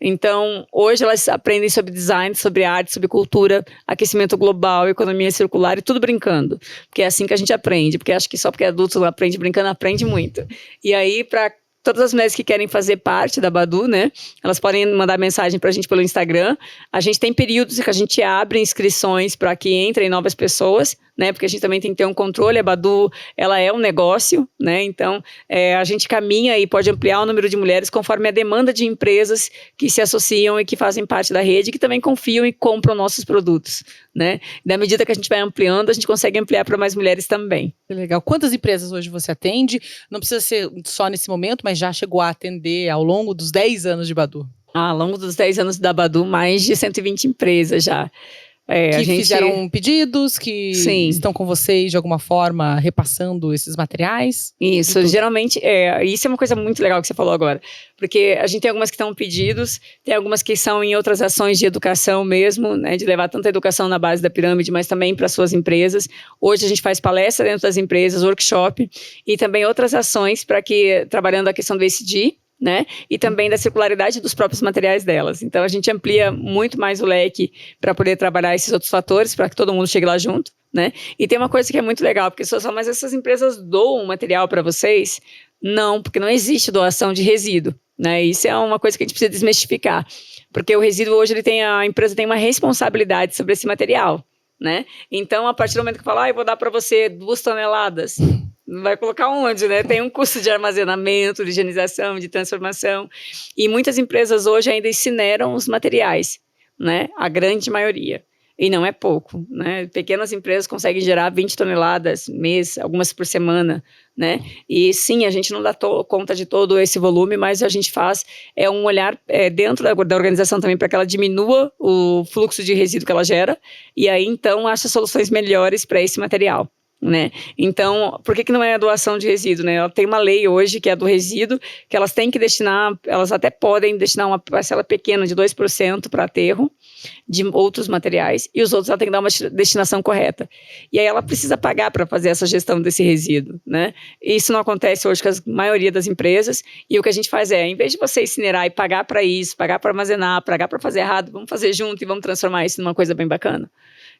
Então, hoje elas aprendem sobre design, sobre arte, sobre cultura, aquecimento global, economia circular e tudo brincando. Porque é assim que a gente aprende, porque acho que só porque é adulto não aprende brincando, aprende muito. E aí, para todas as mulheres que querem fazer parte da Badu, né, elas podem mandar mensagem pra gente pelo Instagram. A gente tem períodos que a gente abre inscrições para que entrem novas pessoas, né, porque a gente também tem que ter um controle. A Badu, ela é um negócio, né, então a gente caminha e pode ampliar o número de mulheres conforme a demanda de empresas que se associam e que fazem parte da rede, que também confiam e compram nossos produtos, né. Da medida que a gente vai ampliando, a gente consegue ampliar para mais mulheres também. Que legal. Quantas empresas hoje você atende? Não precisa ser só nesse momento, mas já chegou a atender ao longo dos 10 anos de Badu? Ao longo dos 10 anos da Badu, mais de 120 empresas já. Que fizeram pedidos, que Sim. estão com vocês de alguma forma repassando esses materiais? Isso, geralmente, isso é uma coisa muito legal que você falou agora, porque a gente tem algumas que estão pedidos, tem algumas que são em outras ações de educação mesmo, né, de levar tanta educação na base da pirâmide, mas também para suas empresas. Hoje a gente faz palestra dentro das empresas, workshop, e também outras ações para que, trabalhando a questão do ESG, né? E também da circularidade dos próprios materiais delas. Então a gente amplia muito mais o leque para poder trabalhar esses outros fatores, para que todo mundo chegue lá junto, né? E tem uma coisa que é muito legal, porque as pessoas falam, mas essas empresas doam material para vocês? Não, porque não existe doação de resíduo, né? Isso é uma coisa que a gente precisa desmistificar, porque o resíduo hoje a empresa tem uma responsabilidade sobre esse material, né? Então a partir do momento que eu falo, eu vou dar para você 2 toneladas, vai colocar onde, né? Tem um custo de armazenamento, de higienização, de transformação. E muitas empresas hoje ainda incineram os materiais, né? A grande maioria. E não é pouco, né? Pequenas empresas conseguem gerar 20 toneladas mês, algumas por semana, né? E sim, a gente não dá conta de todo esse volume, mas a gente faz um olhar dentro da organização também para que ela diminua o fluxo de resíduo que ela gera e aí então acha soluções melhores para esse material. né? Então, por que não é a doação de resíduo, né? Ela tem uma lei hoje, que é a do resíduo, que elas têm que destinar, elas até podem destinar uma parcela pequena de 2% para aterro de outros materiais, e os outros ela tem que dar uma destinação correta. E aí ela precisa pagar para fazer essa gestão desse resíduo, né? E isso não acontece hoje com a maioria das empresas, e o que a gente faz é, em vez de você incinerar e pagar para isso, pagar para armazenar, pagar para fazer errado, vamos fazer junto e vamos transformar isso numa coisa bem bacana.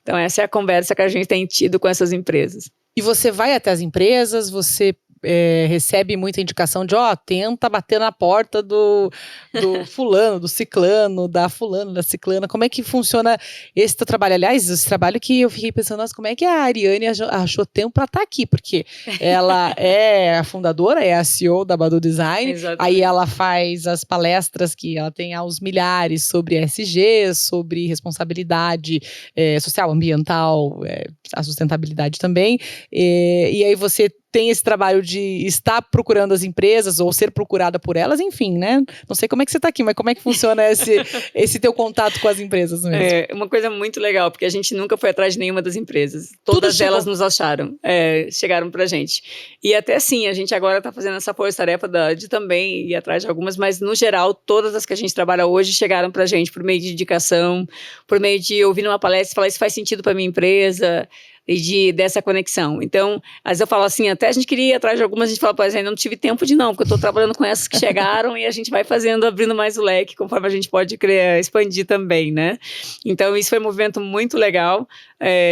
Então, essa é a conversa que a gente tem tido com essas empresas. E você vai até as empresas, você recebe muita indicação de, tenta bater na porta do fulano, do ciclano, da fulana, da ciclana. Como é que funciona esse teu trabalho? Aliás, esse trabalho que eu fiquei pensando, nossa, como é que a Ariane achou tempo para estar aqui? Porque ela é a fundadora, é a CEO da Badu Design. Exatamente. Aí ela faz as palestras que ela tem aos milhares sobre ESG, sobre responsabilidade social, ambiental, a sustentabilidade também. E aí você tem esse trabalho de estar procurando as empresas ou ser procurada por elas, enfim, né? Não sei como é que você está aqui, mas como é que funciona esse teu contato com as empresas mesmo? É uma coisa muito legal, porque a gente nunca foi atrás de nenhuma das empresas. Todas elas nos acharam, chegaram pra gente. E até assim, a gente agora está fazendo essa força-tarefa de também ir atrás de algumas, mas no geral, todas as que a gente trabalha hoje chegaram pra gente por meio de indicação, por meio de ouvir numa palestra e falar, isso faz sentido pra minha empresa, e dessa conexão. Então, às vezes eu falo assim, até a gente queria ir atrás de algumas, a gente fala, pois ainda não tive tempo de não, porque eu estou trabalhando com essas que chegaram e a gente vai fazendo, abrindo mais o leque, conforme a gente pode expandir também, né? Então, isso foi um movimento muito legal,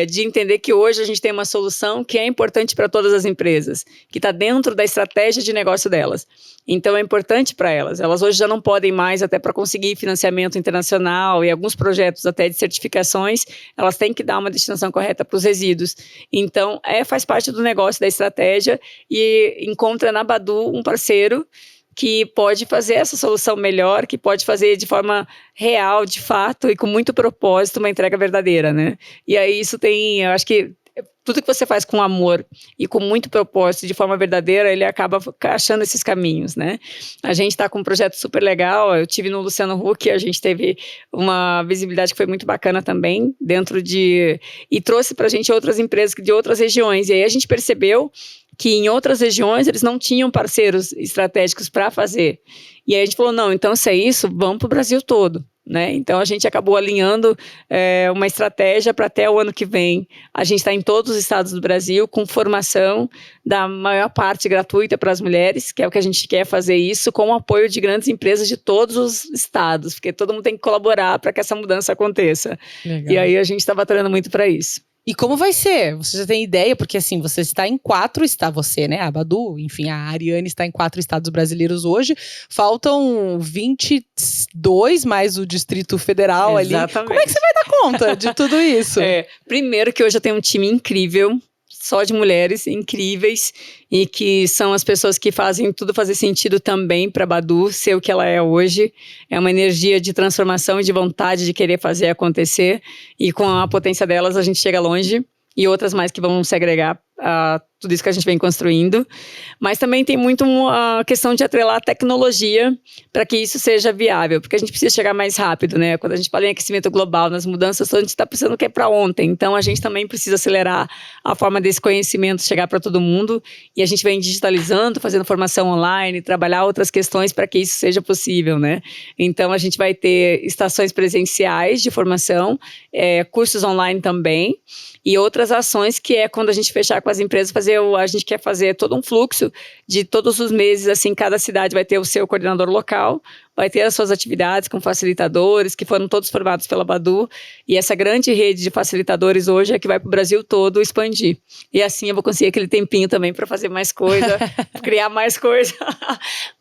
de entender que hoje a gente tem uma solução que é importante para todas as empresas, que está dentro da estratégia de negócio delas. Então, é importante para elas. Elas hoje já não podem mais, até para conseguir financiamento internacional e alguns projetos até de certificações, elas têm que dar uma destinação correta para os resíduos. Então, faz parte do negócio, da estratégia, e encontra na Badu um parceiro que pode fazer essa solução melhor, que pode fazer de forma real, de fato, e com muito propósito, uma entrega verdadeira, né? E aí isso tem, eu acho que tudo que você faz com amor e com muito propósito, de forma verdadeira, ele acaba achando esses caminhos, né? A gente está com um projeto super legal, eu tive no Luciano Huck, a gente teve uma visibilidade que foi muito bacana também, e trouxe para a gente outras empresas de outras regiões, e aí a gente percebeu que em outras regiões eles não tinham parceiros estratégicos para fazer. E aí a gente falou, não, então se é isso, vamos para o Brasil todo. Né? Então a gente acabou alinhando uma estratégia para até o ano que vem a gente está em todos os estados do Brasil com formação da maior parte gratuita para as mulheres, que é o que a gente quer fazer isso com o apoio de grandes empresas de todos os estados, porque todo mundo tem que colaborar para que essa mudança aconteça. Legal. E aí a gente está batalhando muito para isso. E como vai ser? Você já tem ideia? Porque assim, você está em 4 estados, você, né? A Badu, enfim, a Ariane está em 4 estados brasileiros hoje. Faltam 22 mais o Distrito Federal. Exatamente. Ali. Como é que você vai dar conta de tudo isso? Primeiro que hoje eu tenho um time incrível, só de mulheres incríveis e que são as pessoas que fazem tudo fazer sentido também para a Badu ser o que ela é hoje. É uma energia de transformação e de vontade de querer fazer acontecer, e com a potência delas a gente chega longe, e outras mais que vão se agregar a tudo isso que a gente vem construindo. Mas também tem muito a questão de atrelar a tecnologia para que isso seja viável, porque a gente precisa chegar mais rápido, né? Quando a gente fala em aquecimento global, nas mudanças, a gente está precisando que é para ontem. Então, a gente também precisa acelerar a forma desse conhecimento chegar para todo mundo, e a gente vem digitalizando, fazendo formação online, trabalhar outras questões para que isso seja possível, né? Então, a gente vai ter estações presenciais de formação, cursos online também, e outras ações que é quando a gente fechar com as empresas, a gente quer fazer todo um fluxo de todos os meses, assim, cada cidade vai ter o seu coordenador local, vai ter as suas atividades com facilitadores, que foram todos formados pela Badu, e essa grande rede de facilitadores hoje é que vai para o Brasil todo expandir. E assim eu vou conseguir aquele tempinho também para fazer mais coisa, criar mais coisa,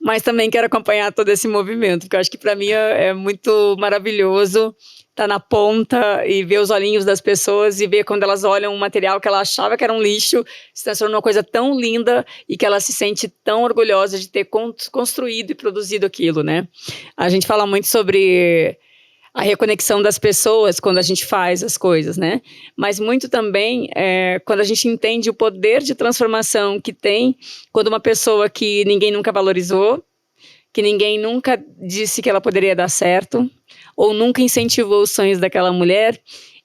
mas também quero acompanhar todo esse movimento, porque eu acho que para mim é muito maravilhoso tá na ponta e ver os olhinhos das pessoas e ver quando elas olham um material que ela achava que era um lixo, se transforma numa coisa tão linda e que ela se sente tão orgulhosa de ter construído e produzido aquilo, né? A gente fala muito sobre a reconexão das pessoas quando a gente faz as coisas, né? Mas muito também quando a gente entende o poder de transformação que tem quando uma pessoa que ninguém nunca valorizou, que ninguém nunca disse que ela poderia dar certo, ou nunca incentivou os sonhos daquela mulher,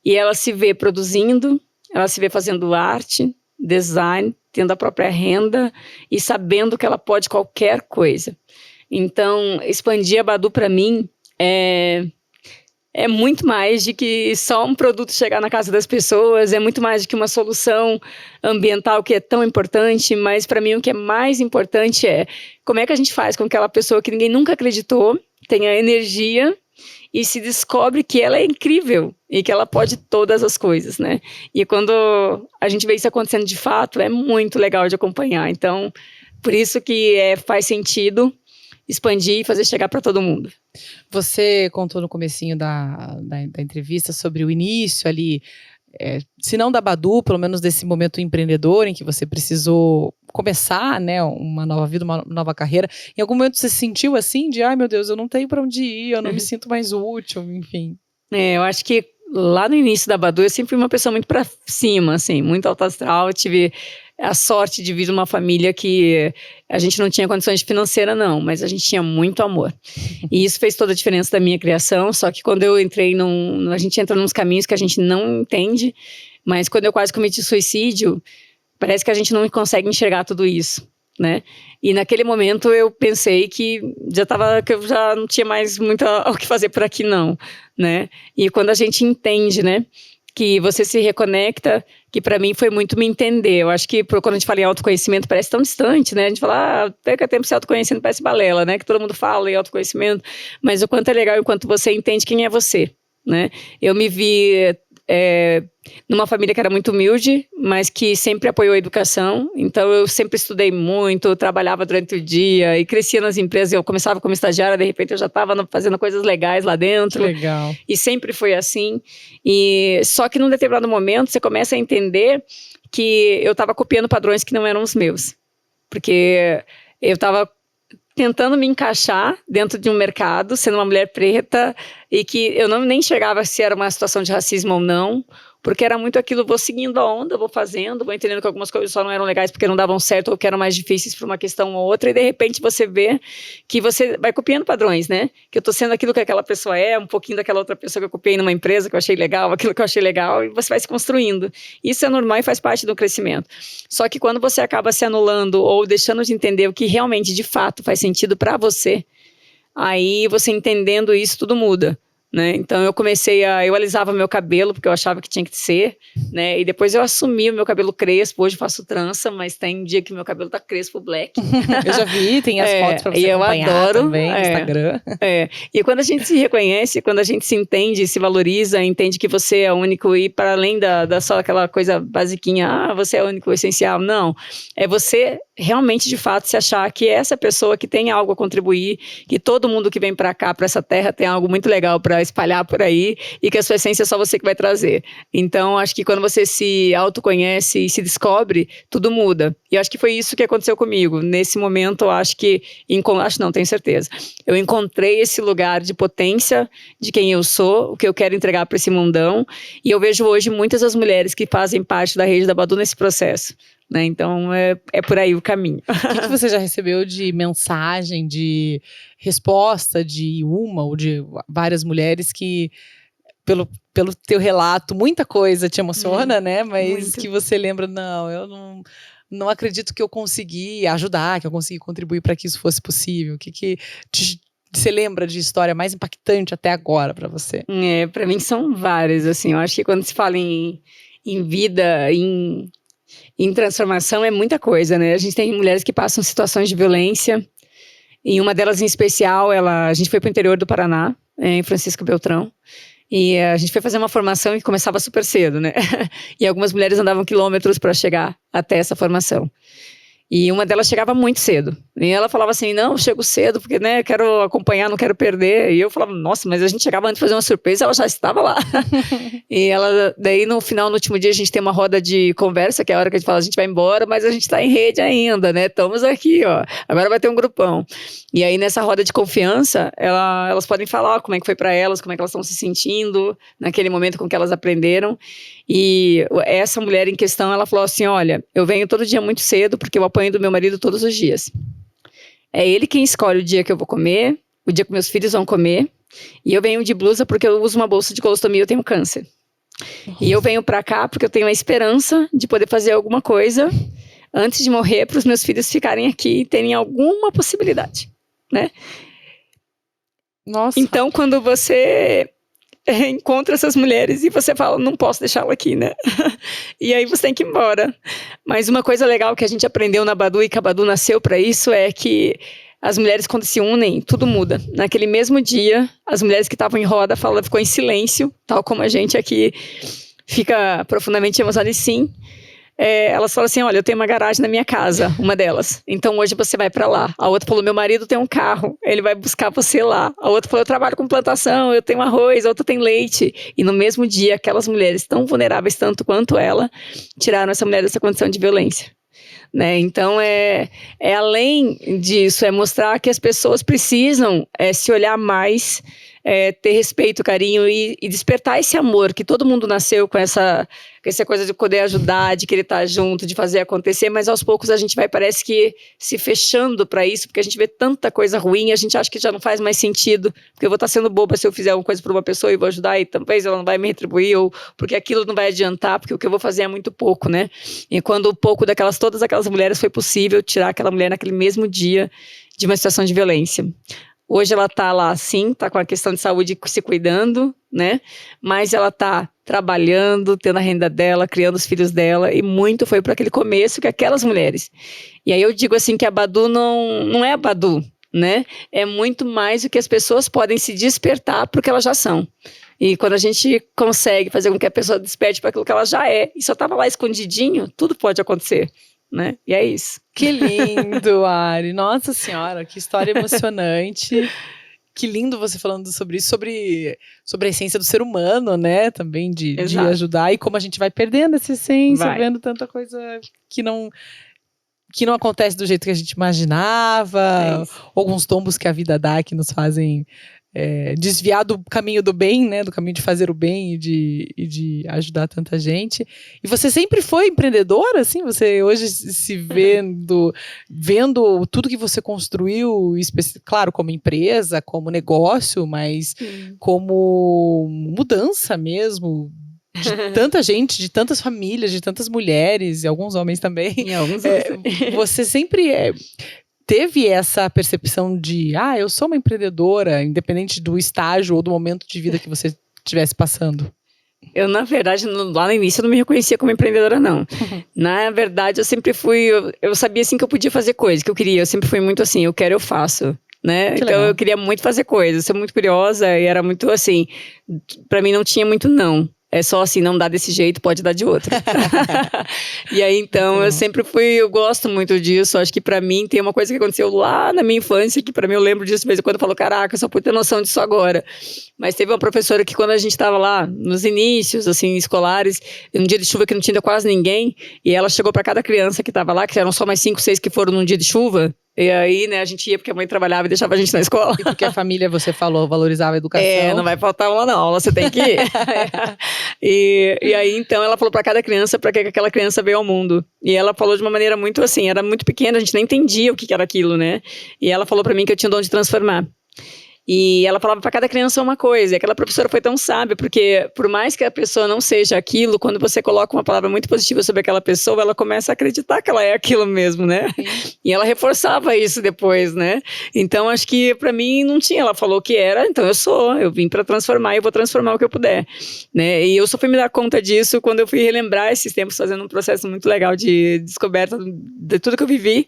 e ela se vê produzindo, ela se vê fazendo arte, design, tendo a própria renda e sabendo que ela pode qualquer coisa. Então, expandir a Badu para mim é muito mais de que só um produto chegar na casa das pessoas, é muito mais de que uma solução ambiental que é tão importante, mas para mim o que é mais importante é como é que a gente faz com que aquela pessoa que ninguém nunca acreditou tenha energia e se descobre que ela é incrível e que ela pode todas as coisas, né? E quando a gente vê isso acontecendo de fato, é muito legal de acompanhar. Então, por isso que faz sentido expandir e fazer chegar para todo mundo. Você contou no comecinho da entrevista sobre o início ali, se não da Badu, pelo menos desse momento empreendedor em que você precisou começar, né, uma nova vida, uma nova carreira. Em algum momento você se sentiu assim, de ai meu Deus, eu não tenho para onde ir, eu não me sinto mais útil, enfim. Eu acho que lá no início da Badu eu sempre fui uma pessoa muito para cima, assim, muito alto astral. Eu tive a sorte de vir de uma família que a gente não tinha condições financeiras não, mas a gente tinha muito amor. E isso fez toda a diferença da minha criação, só que quando eu entrei a gente entra nos caminhos que a gente não entende, mas quando eu quase cometi suicídio, parece que a gente não consegue enxergar tudo isso, né? E naquele momento eu pensei que eu já não tinha mais muito o que fazer por aqui não, né? E quando a gente entende, né, que você se reconecta, que para mim foi muito me entender. Eu acho que quando a gente fala em autoconhecimento parece tão distante, né? A gente fala, perca tempo se autoconhecendo, parece balela, né? Que todo mundo fala em autoconhecimento, mas o quanto é legal enquanto você entende quem é você, né? Eu me vi numa família que era muito humilde, mas que sempre apoiou a educação. Então eu sempre estudei muito, trabalhava durante o dia e crescia nas empresas. Eu começava como estagiária, de repente eu já estava fazendo coisas legais lá dentro. Que legal. E sempre foi assim. E só que num determinado momento você começa a entender que eu estava copiando padrões que não eram os meus, porque eu estava tentando me encaixar dentro de um mercado, sendo uma mulher preta, e que eu nem enxergava se era uma situação de racismo ou não, porque era muito aquilo, vou seguindo a onda, vou fazendo, vou entendendo que algumas coisas só não eram legais porque não davam certo ou que eram mais difíceis por uma questão ou outra, e de repente você vê que você vai copiando padrões, né? Que eu tô sendo aquilo que aquela pessoa um pouquinho daquela outra pessoa que eu copiei numa empresa que eu achei legal, aquilo que eu achei legal, e você vai se construindo. Isso é normal e faz parte do crescimento. Só que quando você acaba se anulando ou deixando de entender o que realmente, de fato, faz sentido para você, aí você entendendo isso, tudo muda. Né? Então eu alisava meu cabelo porque eu achava que tinha que ser, né? E depois eu assumi o meu cabelo crespo. Hoje eu faço trança, mas tem um dia que meu cabelo tá crespo black. Eu já vi, tem as fotos pra você acompanhar adoro, também no Instagram. E quando a gente se reconhece, quando a gente se entende, se valoriza, entende que você é único e para além da só aquela coisa basiquinha, você é único, essencial, não. É você realmente, de fato, se achar que é essa pessoa que tem algo a contribuir, que todo mundo que vem para cá, para essa terra, tem algo muito legal para espalhar por aí e que a sua essência é só você que vai trazer. Então, acho que quando você se autoconhece e se descobre, tudo muda. E acho que foi isso que aconteceu comigo. Nesse momento, eu acho que... não, tenho certeza. Eu encontrei esse lugar de potência de quem eu sou, o que eu quero entregar para esse mundão. E eu vejo hoje muitas das mulheres que fazem parte da rede da Badu nesse processo. Né? Então, é por aí o caminho. O que você já recebeu de mensagem, de resposta de uma ou de várias mulheres que, pelo teu relato, muita coisa te emociona, né? Mas muito. Que você lembra, não, eu não acredito que eu consegui ajudar, que eu consegui contribuir para que isso fosse possível. O que você lembra de história mais impactante até agora para você? Para mim são várias, assim. Eu acho que quando se fala em vida, em transformação é muita coisa, né? A gente tem mulheres que passam situações de violência, e uma delas em especial, a gente foi para o interior do Paraná, em Francisco Beltrão, e a gente foi fazer uma formação que começava super cedo, né? E algumas mulheres andavam quilômetros para chegar até essa formação. E uma delas chegava muito cedo. E ela falava assim, não, eu chego cedo porque, né, quero acompanhar, não quero perder. E eu falava, nossa, mas a gente chegava antes de fazer uma surpresa, ela já estava lá. E ela, daí no final, no último dia, a gente tem uma roda de conversa, que é a hora que a gente fala, a gente vai embora, mas a gente está em rede ainda, né? Estamos aqui, ó. Agora vai ter um grupão. E aí, nessa roda de confiança, elas podem falar como é que foi para elas, como é que elas estão se sentindo naquele momento com que elas aprenderam. E essa mulher em questão, ela falou assim, olha, eu venho todo dia muito cedo porque eu apanho do meu marido todos os dias. É ele quem escolhe o dia que eu vou comer, o dia que meus filhos vão comer, e eu venho de blusa porque eu uso uma bolsa de colostomia e eu tenho câncer. E eu venho para cá porque eu tenho a esperança de poder fazer alguma coisa antes de morrer para os meus filhos ficarem aqui e terem alguma possibilidade, né? Nossa. Então, quando você encontra essas mulheres e você fala, não posso deixá-la aqui, né? E aí você tem que ir embora. Mas uma coisa legal que a gente aprendeu na Badu e que a Badu nasceu para isso é que as mulheres, quando se unem, tudo muda. Naquele mesmo dia, as mulheres que estavam em roda ficou em silêncio, tal como a gente aqui fica profundamente emocionada. E sim, elas falam assim, olha, eu tenho uma garagem na minha casa, uma delas. Então hoje você vai para lá. A outra falou, meu marido tem um carro, ele vai buscar você lá. A outra falou, eu trabalho com plantação, eu tenho arroz, a outra tem leite. E no mesmo dia, aquelas mulheres tão vulneráveis tanto quanto ela, tiraram essa mulher dessa condição de violência. Né? Então é além disso, é mostrar que as pessoas precisam se olhar mais, ter respeito, carinho e despertar esse amor, que todo mundo nasceu com essa coisa de poder ajudar, de querer estar junto, de fazer acontecer, mas aos poucos a gente vai, parece que se fechando para isso, porque a gente vê tanta coisa ruim, a gente acha que já não faz mais sentido, porque eu vou estar sendo boba se eu fizer alguma coisa para uma pessoa e vou ajudar e talvez ela não vai me retribuir, ou porque aquilo não vai adiantar, porque o que eu vou fazer é muito pouco, né? E quando o pouco todas aquelas mulheres foi possível tirar aquela mulher naquele mesmo dia de uma situação de violência. Hoje ela está lá, sim, está com a questão de saúde se cuidando, né? Mas ela está trabalhando, tendo a renda dela, criando os filhos dela, e muito foi para aquele começo que aquelas mulheres. E aí eu digo assim que a Badu não é a Badu, né? É muito mais o que as pessoas podem se despertar para o que elas já são. E quando a gente consegue fazer com que a pessoa desperte para aquilo que ela já é, e só estava lá escondidinho, tudo pode acontecer. Né? E é isso. Que lindo, Ari. Nossa Senhora, que história emocionante. Que lindo você falando sobre isso, sobre a essência do ser humano, né? Também de ajudar e como a gente vai perdendo essa essência, vendo tanta coisa que não acontece do jeito que a gente imaginava. Alguns tombos que a vida dá que nos fazem desviar do caminho do bem, né? Do caminho de fazer o bem e de ajudar tanta gente. E você sempre foi empreendedora, assim? Você hoje se vendo tudo que você construiu, claro, como empresa, como negócio, mas como mudança mesmo, de tanta gente, de tantas famílias, de tantas mulheres e alguns homens também. E alguns homens. Você sempre teve essa percepção de, eu sou uma empreendedora, independente do estágio ou do momento de vida que você estivesse passando? Eu, na verdade, lá no início eu não me reconhecia como empreendedora, não. Na verdade, eu sempre fui, eu sabia assim que eu podia fazer coisas que eu queria, eu sempre fui muito assim, eu quero, eu faço. Né? Então legal. Eu queria muito fazer coisas, ser muito curiosa e era muito assim, pra mim não tinha muito não. É só assim, não dá desse jeito, pode dar de outro. E aí, então, eu gosto muito disso. Acho que pra mim tem uma coisa que aconteceu lá na minha infância, que pra mim eu lembro disso de vez em quando eu falo, caraca, eu só pude ter noção disso agora. Mas teve uma professora que quando a gente tava lá, nos inícios, assim, escolares, num dia de chuva que não tinha quase ninguém, e ela chegou pra cada criança que tava lá, que eram só mais 5, 6 que foram num dia de chuva, e aí, né, a gente ia porque a mãe trabalhava e deixava a gente na escola. E porque a família, você falou, valorizava a educação. Não vai faltar aula não, aula você tem que ir. E aí, então, ela falou pra cada criança pra que aquela criança veio ao mundo. E ela falou de uma maneira muito assim, era muito pequena, a gente nem entendia o que era aquilo, né? E ela falou pra mim que eu tinha o dom de transformar. E ela falava para cada criança uma coisa, e aquela professora foi tão sábia, porque por mais que a pessoa não seja aquilo, quando você coloca uma palavra muito positiva sobre aquela pessoa, ela começa a acreditar que ela é aquilo mesmo, né? E ela reforçava isso depois, né? Então, acho que para mim não tinha, ela falou que era, então eu vim para transformar e eu vou transformar o que eu puder, né? E eu só fui me dar conta disso quando eu fui relembrar esses tempos, fazendo um processo muito legal de descoberta de tudo que eu vivi,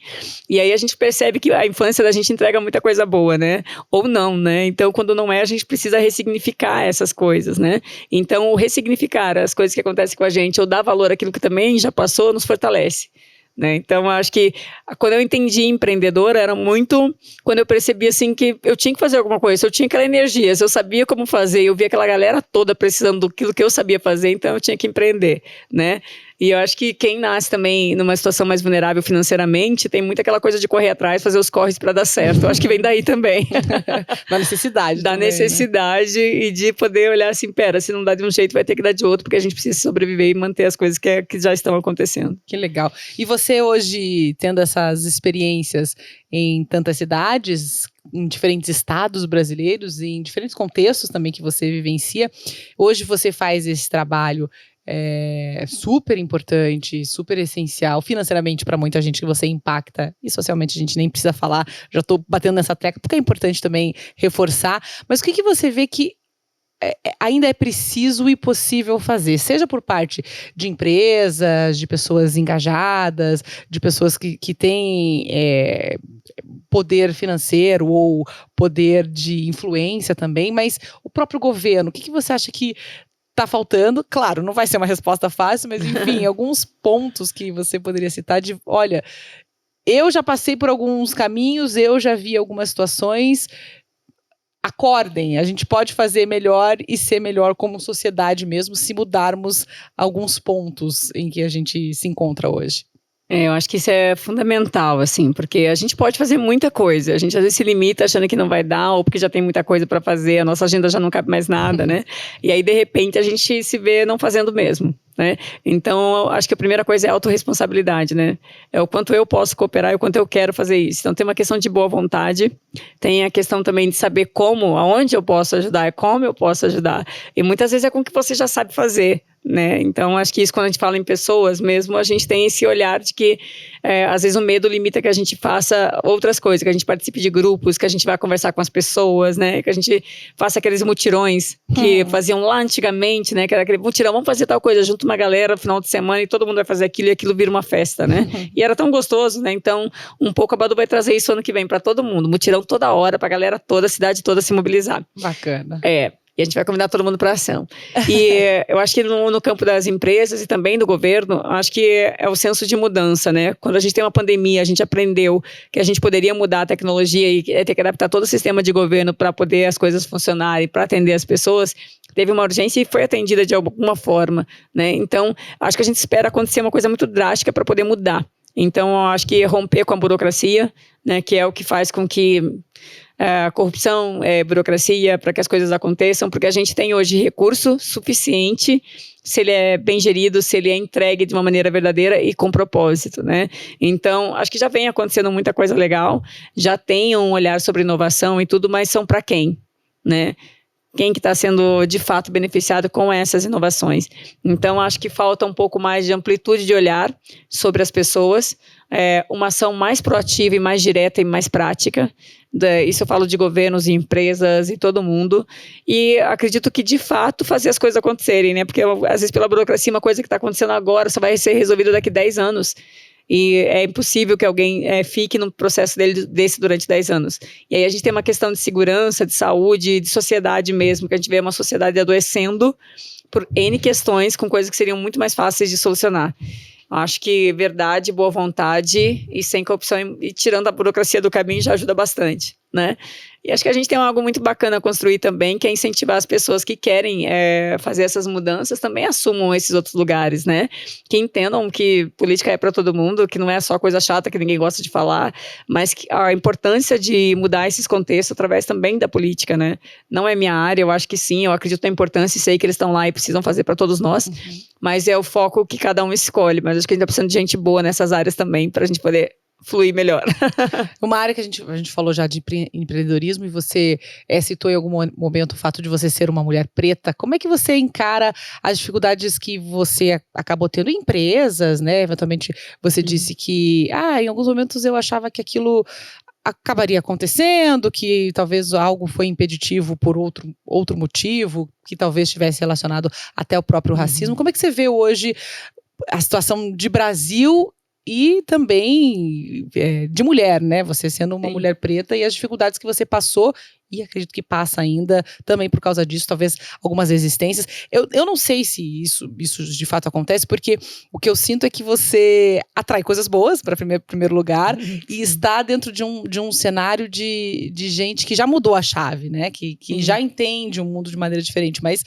e aí a gente percebe que a infância da gente entrega muita coisa boa, né? Ou não, né? Então, quando não é, a gente precisa ressignificar essas coisas, né? Então, o ressignificar as coisas que acontecem com a gente ou dar valor àquilo que também já passou, nos fortalece. Né? Então, acho que quando eu entendi empreendedora, era muito quando eu percebi assim que eu tinha que fazer alguma coisa, se eu tinha aquela energia, se eu sabia como fazer, eu via aquela galera toda precisando daquilo que eu sabia fazer, então eu tinha que empreender, né? E eu acho que quem nasce também numa situação mais vulnerável financeiramente, tem muito aquela coisa de correr atrás, fazer os corres para dar certo. Eu acho que vem daí também. Da necessidade Da também, necessidade, né? E de poder olhar assim, pera, se não dá de um jeito, vai ter que dar de outro, porque a gente precisa sobreviver e manter as coisas que já estão acontecendo. Que legal. E você hoje, tendo essas experiências em tantas cidades, em diferentes estados brasileiros, e em diferentes contextos também que você vivencia, hoje você faz esse trabalho super importante, super essencial, financeiramente para muita gente que você impacta, e socialmente a gente nem precisa falar, já estou batendo nessa tecla, porque é importante também reforçar, mas o que você vê que ainda é preciso e possível fazer, seja por parte de empresas, de pessoas engajadas, de pessoas que têm poder financeiro ou poder de influência também, mas o próprio governo, o que você acha que está faltando? Claro, não vai ser uma resposta fácil, mas enfim, alguns pontos que você poderia citar de, olha, eu já passei por alguns caminhos, eu já vi algumas situações. Acordem, a gente pode fazer melhor e ser melhor como sociedade mesmo, se mudarmos alguns pontos em que a gente se encontra hoje. Eu acho que isso é fundamental, assim, porque a gente pode fazer muita coisa, a gente às vezes se limita achando que não vai dar, ou porque já tem muita coisa para fazer, a nossa agenda já não cabe mais nada, né? E aí, de repente, a gente se vê não fazendo mesmo, né? Então, acho que a primeira coisa é a autorresponsabilidade, né? É o quanto eu posso cooperar e o quanto eu quero fazer isso. Então, tem uma questão de boa vontade, tem a questão também de saber como, aonde eu posso ajudar e como eu posso ajudar. E muitas vezes é com o que você já sabe fazer, né? Então, acho que isso, quando a gente fala em pessoas mesmo, a gente tem esse olhar de que às vezes o medo limita que a gente faça outras coisas, que a gente participe de grupos, que a gente vá conversar com as pessoas, né? Que a gente faça aqueles mutirões que faziam lá antigamente, né? Que era aquele mutirão, vamos fazer tal coisa, junto uma galera no final de semana e todo mundo vai fazer aquilo e aquilo vira uma festa, né? E era tão gostoso, né? Então, um pouco a Badu vai trazer isso ano que vem para todo mundo, mutirão toda hora, pra galera toda, a cidade toda se mobilizar. Bacana. E a gente vai convidar todo mundo para ação. E eu acho que no campo das empresas e também do governo, acho que é o senso de mudança, né? Quando a gente tem uma pandemia, a gente aprendeu que a gente poderia mudar a tecnologia e ter que adaptar todo o sistema de governo para poder as coisas funcionarem, para atender as pessoas. Teve uma urgência e foi atendida de alguma forma, né? Então, acho que a gente espera acontecer uma coisa muito drástica para poder mudar. Então, eu acho que romper com a burocracia, né, que é o que faz com que a corrupção, burocracia, para que as coisas aconteçam, porque a gente tem hoje recurso suficiente, se ele é bem gerido, se ele é entregue de uma maneira verdadeira e com propósito, né? Então, acho que já vem acontecendo muita coisa legal, já tem um olhar sobre inovação e tudo, mas são para quem, né? Quem que está sendo, de fato, beneficiado com essas inovações. Então, acho que falta um pouco mais de amplitude de olhar sobre as pessoas, uma ação mais proativa e mais direta e mais prática. Isso eu falo de governos e empresas e todo mundo. E acredito que, de fato, fazer as coisas acontecerem, né? Porque, às vezes, pela burocracia, uma coisa que está acontecendo agora só vai ser resolvida daqui a 10 anos. E é impossível que alguém fique num processo desse durante 10 anos. E aí a gente tem uma questão de segurança, de saúde, de sociedade mesmo, que a gente vê uma sociedade adoecendo por N questões com coisas que seriam muito mais fáceis de solucionar. Acho que verdade, boa vontade e sem corrupção e tirando a burocracia do caminho já ajuda bastante, né? E acho que a gente tem algo muito bacana a construir também, que é incentivar as pessoas que querem fazer essas mudanças, também assumam esses outros lugares, né? Que entendam que política é para todo mundo, que não é só coisa chata que ninguém gosta de falar, mas que a importância de mudar esses contextos através também da política, né? Não é minha área, eu acho que sim, eu acredito na importância e sei que eles estão lá e precisam fazer para todos nós, mas é o foco que cada um escolhe, mas acho que a gente está precisando de gente boa nessas áreas também, para a gente poder fluir melhor. Uma área que a gente falou já de empreendedorismo e você citou em algum momento o fato de você ser uma mulher preta. Como é que você encara as dificuldades que você acabou tendo em empresas, né? Eventualmente você disse que em alguns momentos eu achava que aquilo acabaria acontecendo, que talvez algo foi impeditivo por outro motivo, que talvez estivesse relacionado até ao próprio racismo. Como é que você vê hoje a situação de Brasil e também de mulher, né? Você sendo uma mulher preta e as dificuldades que você passou e acredito que passa ainda também por causa disso, talvez algumas resistências. Eu não sei se isso de fato acontece, porque o que eu sinto é que você atrai coisas boas para primeiro lugar e está dentro de um cenário de gente que já mudou a chave, né? Que já entende o mundo de maneira diferente, mas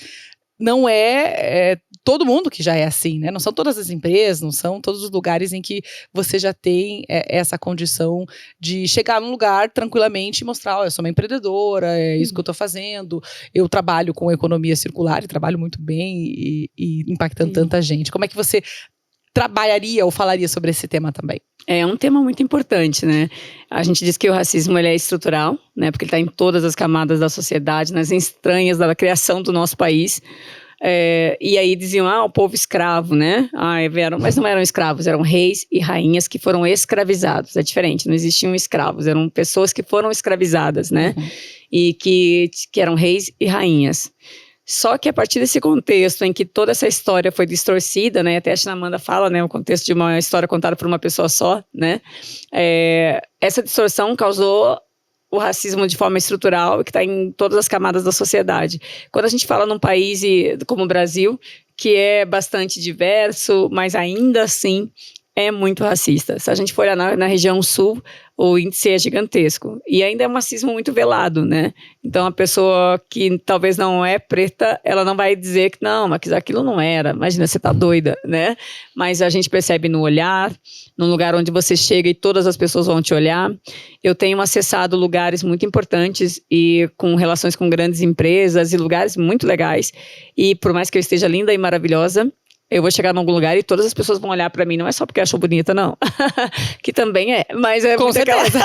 não é todo mundo que já é assim, né? Não são todas as empresas, não são todos os lugares em que você já tem essa condição de chegar num lugar tranquilamente e mostrar, eu sou uma empreendedora, é isso que eu estou fazendo, eu trabalho com economia circular e trabalho muito bem e impactando tanta gente. Como é que você trabalharia ou falaria sobre esse tema também? É um tema muito importante, né? A gente diz que o racismo ele é estrutural, né? Porque ele está em todas as camadas da sociedade, nas entranhas da criação do nosso país. E aí diziam, o povo escravo, né? Mas não eram escravos, eram reis e rainhas que foram escravizados. É diferente, não existiam escravos, eram pessoas que foram escravizadas, né? E que eram reis e rainhas. Só que a partir desse contexto em que toda essa história foi distorcida, né, até a Chinamanda fala, né, o contexto de uma história contada por uma pessoa só, né, essa distorção causou o racismo de forma estrutural que está em todas as camadas da sociedade. Quando a gente fala num país como o Brasil, que é bastante diverso, mas ainda assim é muito racista. Se a gente for olhar na região sul, o índice é gigantesco. E ainda é um racismo muito velado, né? Então, a pessoa que talvez não é preta, ela não vai dizer que não, mas aquilo não era. Imagina, você tá doida, né? Mas a gente percebe no olhar, num lugar onde você chega e todas as pessoas vão te olhar. Eu tenho acessado lugares muito importantes e com relações com grandes empresas e lugares muito legais. E por mais que eu esteja linda e maravilhosa, eu vou chegar em algum lugar e todas as pessoas vão olhar pra mim, não é só porque achou bonita, não. Que também é, mas é... Com certeza,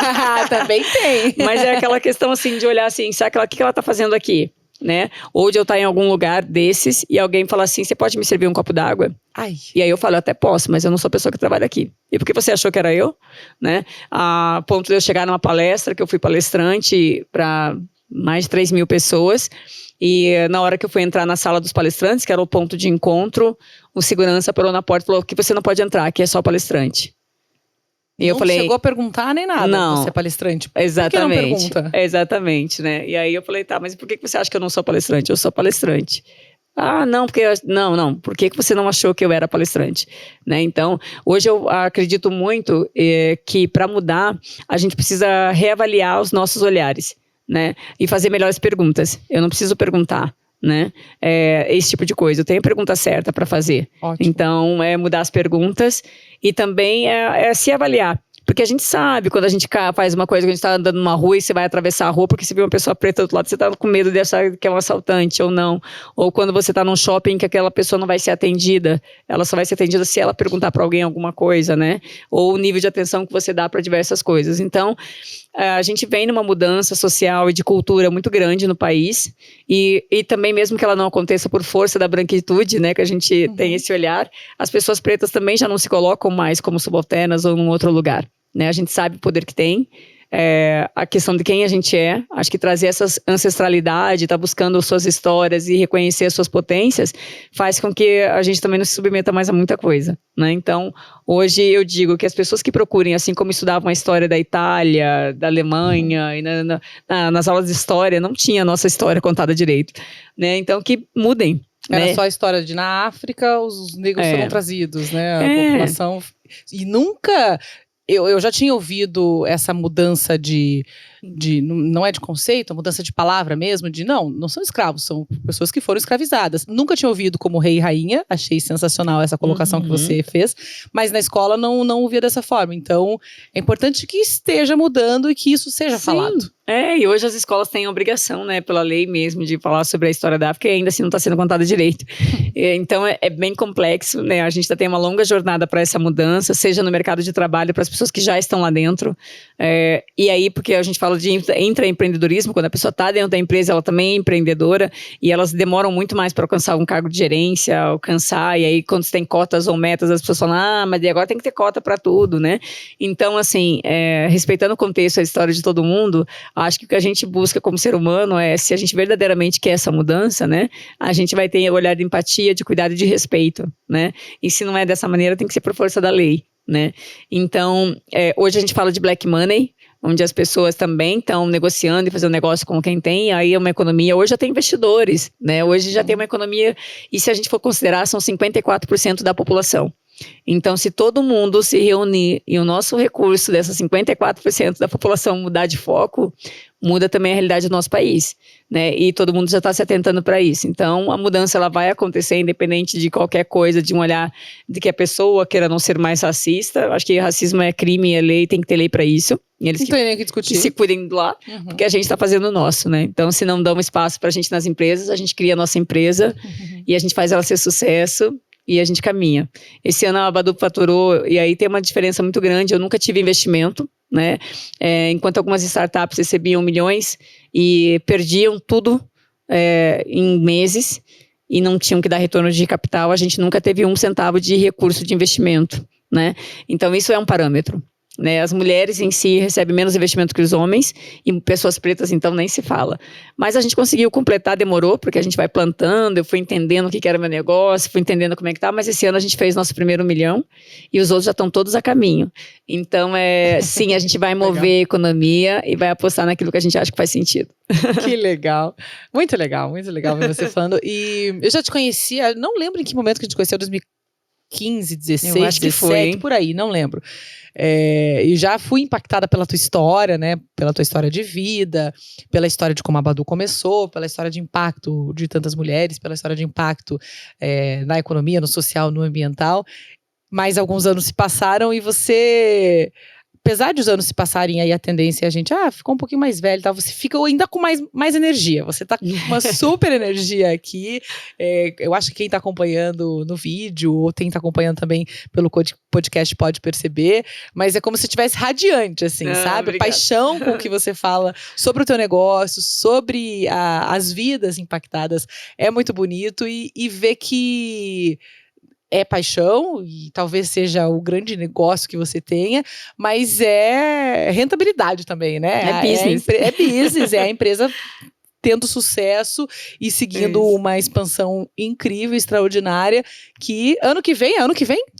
também tem. Mas é aquela questão assim, de olhar assim, sabe o que ela tá fazendo aqui, né? Ou de eu estar em algum lugar desses e alguém falar assim, você pode me servir um copo d'água? Ai. E aí eu falo, eu até posso, mas eu não sou a pessoa que trabalha aqui. E por que você achou que era eu? Né? A ponto de eu chegar numa palestra, que eu fui palestrante para mais de 3 mil pessoas, e na hora que eu fui entrar na sala dos palestrantes, que era o ponto de encontro, o segurança parou na porta e falou que você não pode entrar, aqui é só palestrante. E eu falei, chegou a perguntar nem nada, não, você é palestrante. Exatamente. Por que não pergunta? Exatamente, né? E aí eu falei, tá, mas por que você acha que eu não sou palestrante? Eu sou palestrante. Não, porque... Não, por que você não achou que eu era palestrante? Né? Então, hoje eu acredito muito que para mudar, a gente precisa reavaliar os nossos olhares, né? E fazer melhores perguntas. Eu não preciso perguntar, né? Esse tipo de coisa. Eu tenho a pergunta certa para fazer. Ótimo. Então, é mudar as perguntas e também se avaliar. Porque a gente sabe, quando a gente faz uma coisa, que a gente tá andando numa rua e você vai atravessar a rua porque você viu uma pessoa preta do outro lado, você tá com medo de achar que é um assaltante ou não. Ou quando você tá num shopping que aquela pessoa não vai ser atendida, ela só vai ser atendida se ela perguntar para alguém alguma coisa, né? Ou o nível de atenção que você dá para diversas coisas. Então, a gente vem numa mudança social e de cultura muito grande no país e também mesmo que ela não aconteça por força da branquitude, né, que a gente tem esse olhar, as pessoas pretas também já não se colocam mais como subalternas ou num outro lugar, né, a gente sabe o poder que tem, a questão de quem a gente é, acho que trazer essa ancestralidade, tá buscando suas histórias e reconhecer as suas potências, faz com que a gente também não se submeta mais a muita coisa, né? Então, hoje eu digo que as pessoas que procurem, assim como estudavam a história da Itália, da Alemanha, e nas aulas de história, não tinha a nossa história contada direito, né? Então, que mudem. Era né? só a história de na África os negros foram trazidos, né? A população... E nunca... Eu já tinha ouvido essa mudança não é de conceito, a mudança de palavra mesmo, não são escravos, são pessoas que foram escravizadas. Nunca tinha ouvido como rei e rainha, achei sensacional essa colocação que você fez, mas na escola não ouvia dessa forma. Então, é importante que esteja mudando e que isso seja falado. E hoje as escolas têm a obrigação, né, pela lei mesmo, de falar sobre a história da África e ainda assim não está sendo contada direito. Então é bem complexo, né, a gente ainda tem uma longa jornada para essa mudança, seja no mercado de trabalho, para as pessoas que já estão lá dentro, e aí porque a gente fala de intraempreendedorismo, quando a pessoa está dentro da empresa, ela também é empreendedora, e elas demoram muito mais para alcançar um cargo de gerência, e aí quando você tem cotas ou metas, as pessoas falam, mas agora tem que ter cota para tudo, né? Então, assim, respeitando o contexto, a história de todo mundo, acho que o que a gente busca como ser humano se a gente verdadeiramente quer essa mudança, né? A gente vai ter olhar de empatia, de cuidado e de respeito, né? E se não é dessa maneira, tem que ser por força da lei, né? Então, hoje a gente fala de black money, onde as pessoas também estão negociando e fazendo negócio com quem tem, aí é uma economia, hoje já tem investidores, né? Hoje já tem uma economia, e se a gente for considerar, são 54% da população. Então, se todo mundo se reunir e o nosso recurso dessas 54% da população mudar de foco, muda também a realidade do nosso país, né? E todo mundo já está se atentando para isso. Então, a mudança ela vai acontecer independente de qualquer coisa, de um olhar de que a pessoa queira não ser mais racista. Eu acho que racismo é crime, é lei, tem que ter lei para isso. E eles Não tem nem o que discutir. se cuidem do lá, porque a gente está fazendo o nosso, né? Então, se não dão espaço para a gente nas empresas, a gente cria a nossa empresa e a gente faz ela ser sucesso. E a gente caminha. Esse ano a Badu faturou, e aí tem uma diferença muito grande. Eu nunca tive investimento, né? Enquanto algumas startups recebiam milhões e perdiam tudo em meses e não tinham que dar retorno de capital, a gente nunca teve 1 centavo de recurso de investimento, né? Então isso é um parâmetro. Né, as mulheres em si recebem menos investimento que os homens e pessoas pretas então nem se fala, mas a gente conseguiu completar, demorou porque a gente vai plantando, eu fui entendendo o que era meu negócio, fui entendendo como é que tá, mas esse ano a gente fez nosso primeiro 1 milhão e os outros já estão todos a caminho, então sim, a gente vai mover a economia e vai apostar naquilo que a gente acha que faz sentido. Que legal, muito legal ver você falando. E eu já te conhecia, não lembro em que momento que a gente conheceu, 2015, 16, eu acho 17, que foi, por aí, não lembro. E já fui impactada pela tua história, né? Pela tua história de vida, pela história de como a Badu começou, pela história de impacto de tantas mulheres, pela história de impacto na economia, no social, no ambiental. Mas alguns anos se passaram e você, apesar de os anos se passarem aí, a tendência é a gente, ficou um pouquinho mais velho, tá? Você fica ainda com mais energia. Você tá com uma super energia aqui. Eu acho que quem tá acompanhando no vídeo, ou quem tá acompanhando também pelo podcast pode perceber, mas é como se estivesse radiante, assim, sabe? Obrigada. Paixão com o que você fala sobre o teu negócio, sobre as vidas impactadas. É muito bonito e ver que é paixão e talvez seja o grande negócio que você tenha, mas é rentabilidade também, né? É business. É business, é a empresa tendo sucesso e seguindo uma expansão incrível, extraordinária, que ano que vem,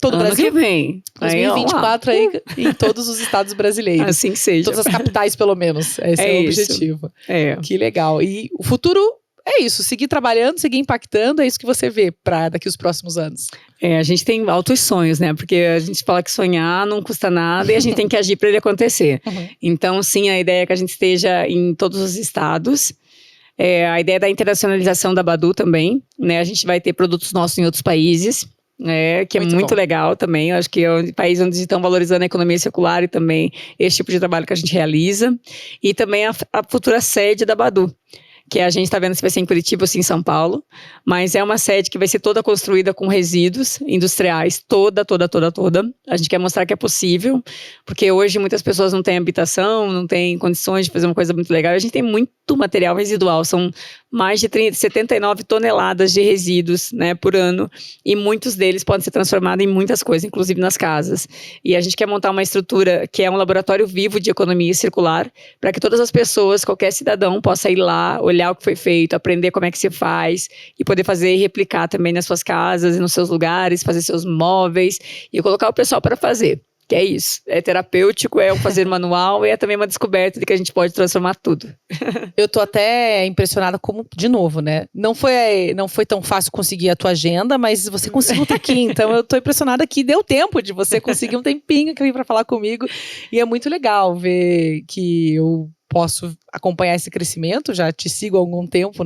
todo o Brasil? Ano que vem. 2024 aí em todos os estados brasileiros. Assim que seja. Todas as capitais, pelo menos. Esse é o objetivo. Que legal. E o futuro é isso, seguir trabalhando, seguir impactando, é isso que você vê para daqui os próximos anos. A gente tem altos sonhos, né? Porque a gente fala que sonhar não custa nada e a gente tem que agir para ele acontecer. Então, sim, a ideia é que a gente esteja em todos os estados. A ideia da internacionalização da Badu também, né? A gente vai ter produtos nossos em outros países, que é muito legal também. Eu acho que é um país onde estão valorizando a economia circular e também esse tipo de trabalho que a gente realiza. E também a futura sede da Badu, que a gente está vendo se vai ser em Curitiba ou se em São Paulo, mas é uma sede que vai ser toda construída com resíduos industriais, toda. A gente quer mostrar que é possível, porque hoje muitas pessoas não têm habitação, não têm condições de fazer uma coisa muito legal. A gente tem muito material residual, são mais de 79 toneladas de resíduos, né, por ano, e muitos deles podem ser transformados em muitas coisas, inclusive nas casas. E a gente quer montar uma estrutura que é um laboratório vivo de economia circular, para que todas as pessoas, qualquer cidadão, possa ir lá, olhar o que foi feito, aprender como é que se faz, e poder fazer e replicar também nas suas casas e nos seus lugares, fazer seus móveis, e colocar o pessoal para fazer. Que é isso, é terapêutico, é um fazer manual e é também uma descoberta de que a gente pode transformar tudo. Eu tô até impressionada como, de novo, né? Não foi tão fácil conseguir a tua agenda, mas você conseguiu estar aqui, então eu tô impressionada que deu tempo de você conseguir um tempinho aqui pra falar comigo, e é muito legal ver que eu posso acompanhar esse crescimento, já te sigo há algum tempo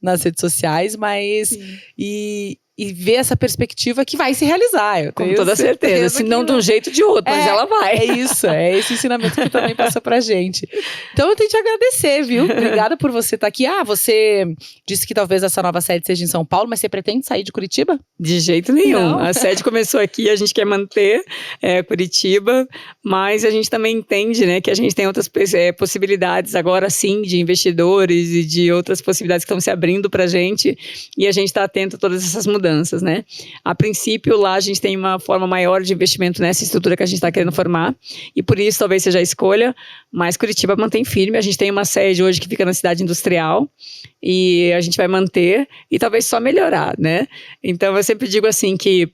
nas redes sociais, mas e ver essa perspectiva que vai se realizar. Com toda certeza, se não de um jeito ou de outro, mas ela vai. É isso, é esse ensinamento que também passa pra gente. Então eu tenho que te agradecer, viu? Obrigada por você estar aqui. Você disse que talvez essa nova sede seja em São Paulo, mas você pretende sair de Curitiba? De jeito nenhum. Não. A sede começou aqui, a gente quer manter Curitiba, mas a gente também entende, né, que a gente tem outras possibilidades agora sim, de investidores e de outras possibilidades que estão se abrindo pra gente, e a gente está atento a todas essas mudanças. Né? A princípio, lá a gente tem uma forma maior de investimento nessa estrutura que a gente está querendo formar, e por isso talvez seja a escolha, mas Curitiba mantém firme. A gente tem uma sede hoje que fica na cidade industrial, e a gente vai manter, e talvez só melhorar, né? Então eu sempre digo assim que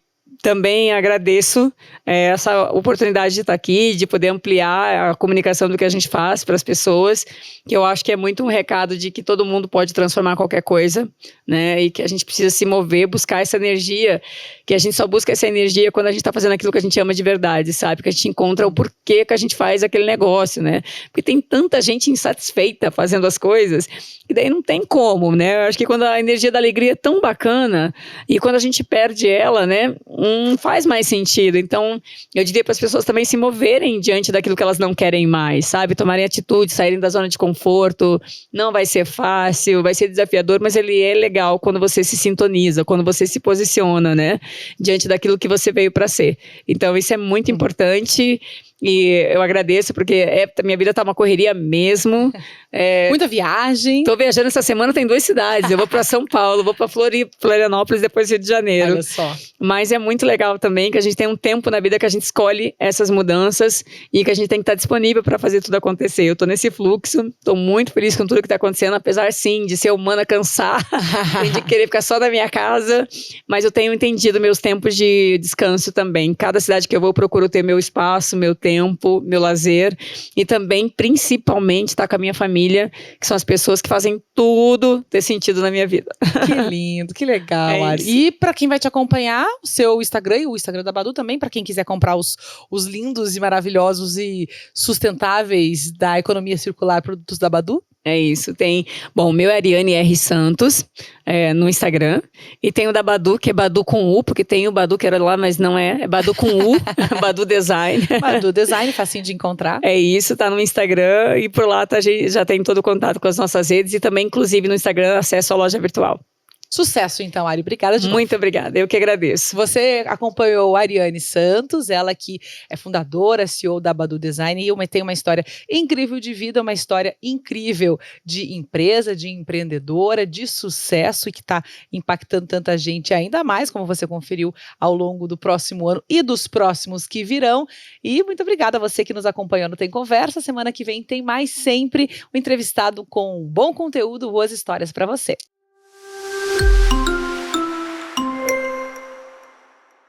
Também agradeço essa oportunidade de estar aqui, de poder ampliar a comunicação do que a gente faz para as pessoas, que eu acho que é muito um recado de que todo mundo pode transformar qualquer coisa, né? E que a gente precisa se mover, buscar essa energia, que a gente só busca essa energia quando a gente está fazendo aquilo que a gente ama de verdade, sabe? Que a gente encontra o porquê que a gente faz aquele negócio, né? Porque tem tanta gente insatisfeita fazendo as coisas, que daí não tem como, né? Eu acho que quando a energia da alegria é tão bacana, e quando a gente perde ela, né? Não faz mais sentido. Então, eu diria para as pessoas também se moverem diante daquilo que elas não querem mais, sabe? Tomarem atitude, saírem da zona de conforto. Não vai ser fácil, vai ser desafiador, mas ele é legal quando você se sintoniza, quando você se posiciona, né? Diante daquilo que você veio para ser. Então, isso é muito importante. E eu agradeço, porque minha vida tá uma correria mesmo. Muita viagem. Tô viajando essa semana, tem 2 cidades. Eu vou para São Paulo, vou para Florianópolis, depois Rio de Janeiro. Olha só. Mas é muito legal também que a gente tem um tempo na vida que a gente escolhe essas mudanças e que a gente tem que estar disponível para fazer tudo acontecer. Eu tô nesse fluxo, tô muito feliz com tudo que tá acontecendo, apesar sim de ser humana, cansar, de querer ficar só na minha casa, mas eu tenho entendido meus tempos de descanso também. Cada cidade que eu vou, eu procuro ter meu espaço, meu tempo, meu lazer e também, principalmente, estar com a minha família, que são as pessoas que fazem tudo ter sentido na minha vida. Que lindo, que legal, Ari. E para quem vai te acompanhar, o seu Instagram e o Instagram da Badu também, para quem quiser comprar os lindos e maravilhosos e sustentáveis da economia circular produtos da Badu? É isso, bom, o meu é Ariane R. Santos, no Instagram, e tem o da Badu, que é Badu com U, porque tem o Badu que era lá, mas não é Badu com U, Badu Design. Badu Design, facinho de encontrar. É isso, tá no Instagram, e por lá já tem todo o contato com as nossas redes, e também, inclusive, no Instagram, acesso à loja virtual. Sucesso, então, Ari. Obrigada de novo. Muito obrigada, eu que agradeço. Você acompanhou a Ariane Santos, ela que é fundadora, CEO da Badu Design, e tem uma história incrível de vida, uma história incrível de empresa, de empreendedora, de sucesso, e que está impactando tanta gente ainda mais, como você conferiu ao longo do próximo ano e dos próximos que virão. E muito obrigada a você que nos acompanhou no Tem Conversa. Semana que vem tem mais, sempre um entrevistado com bom conteúdo, boas histórias para você.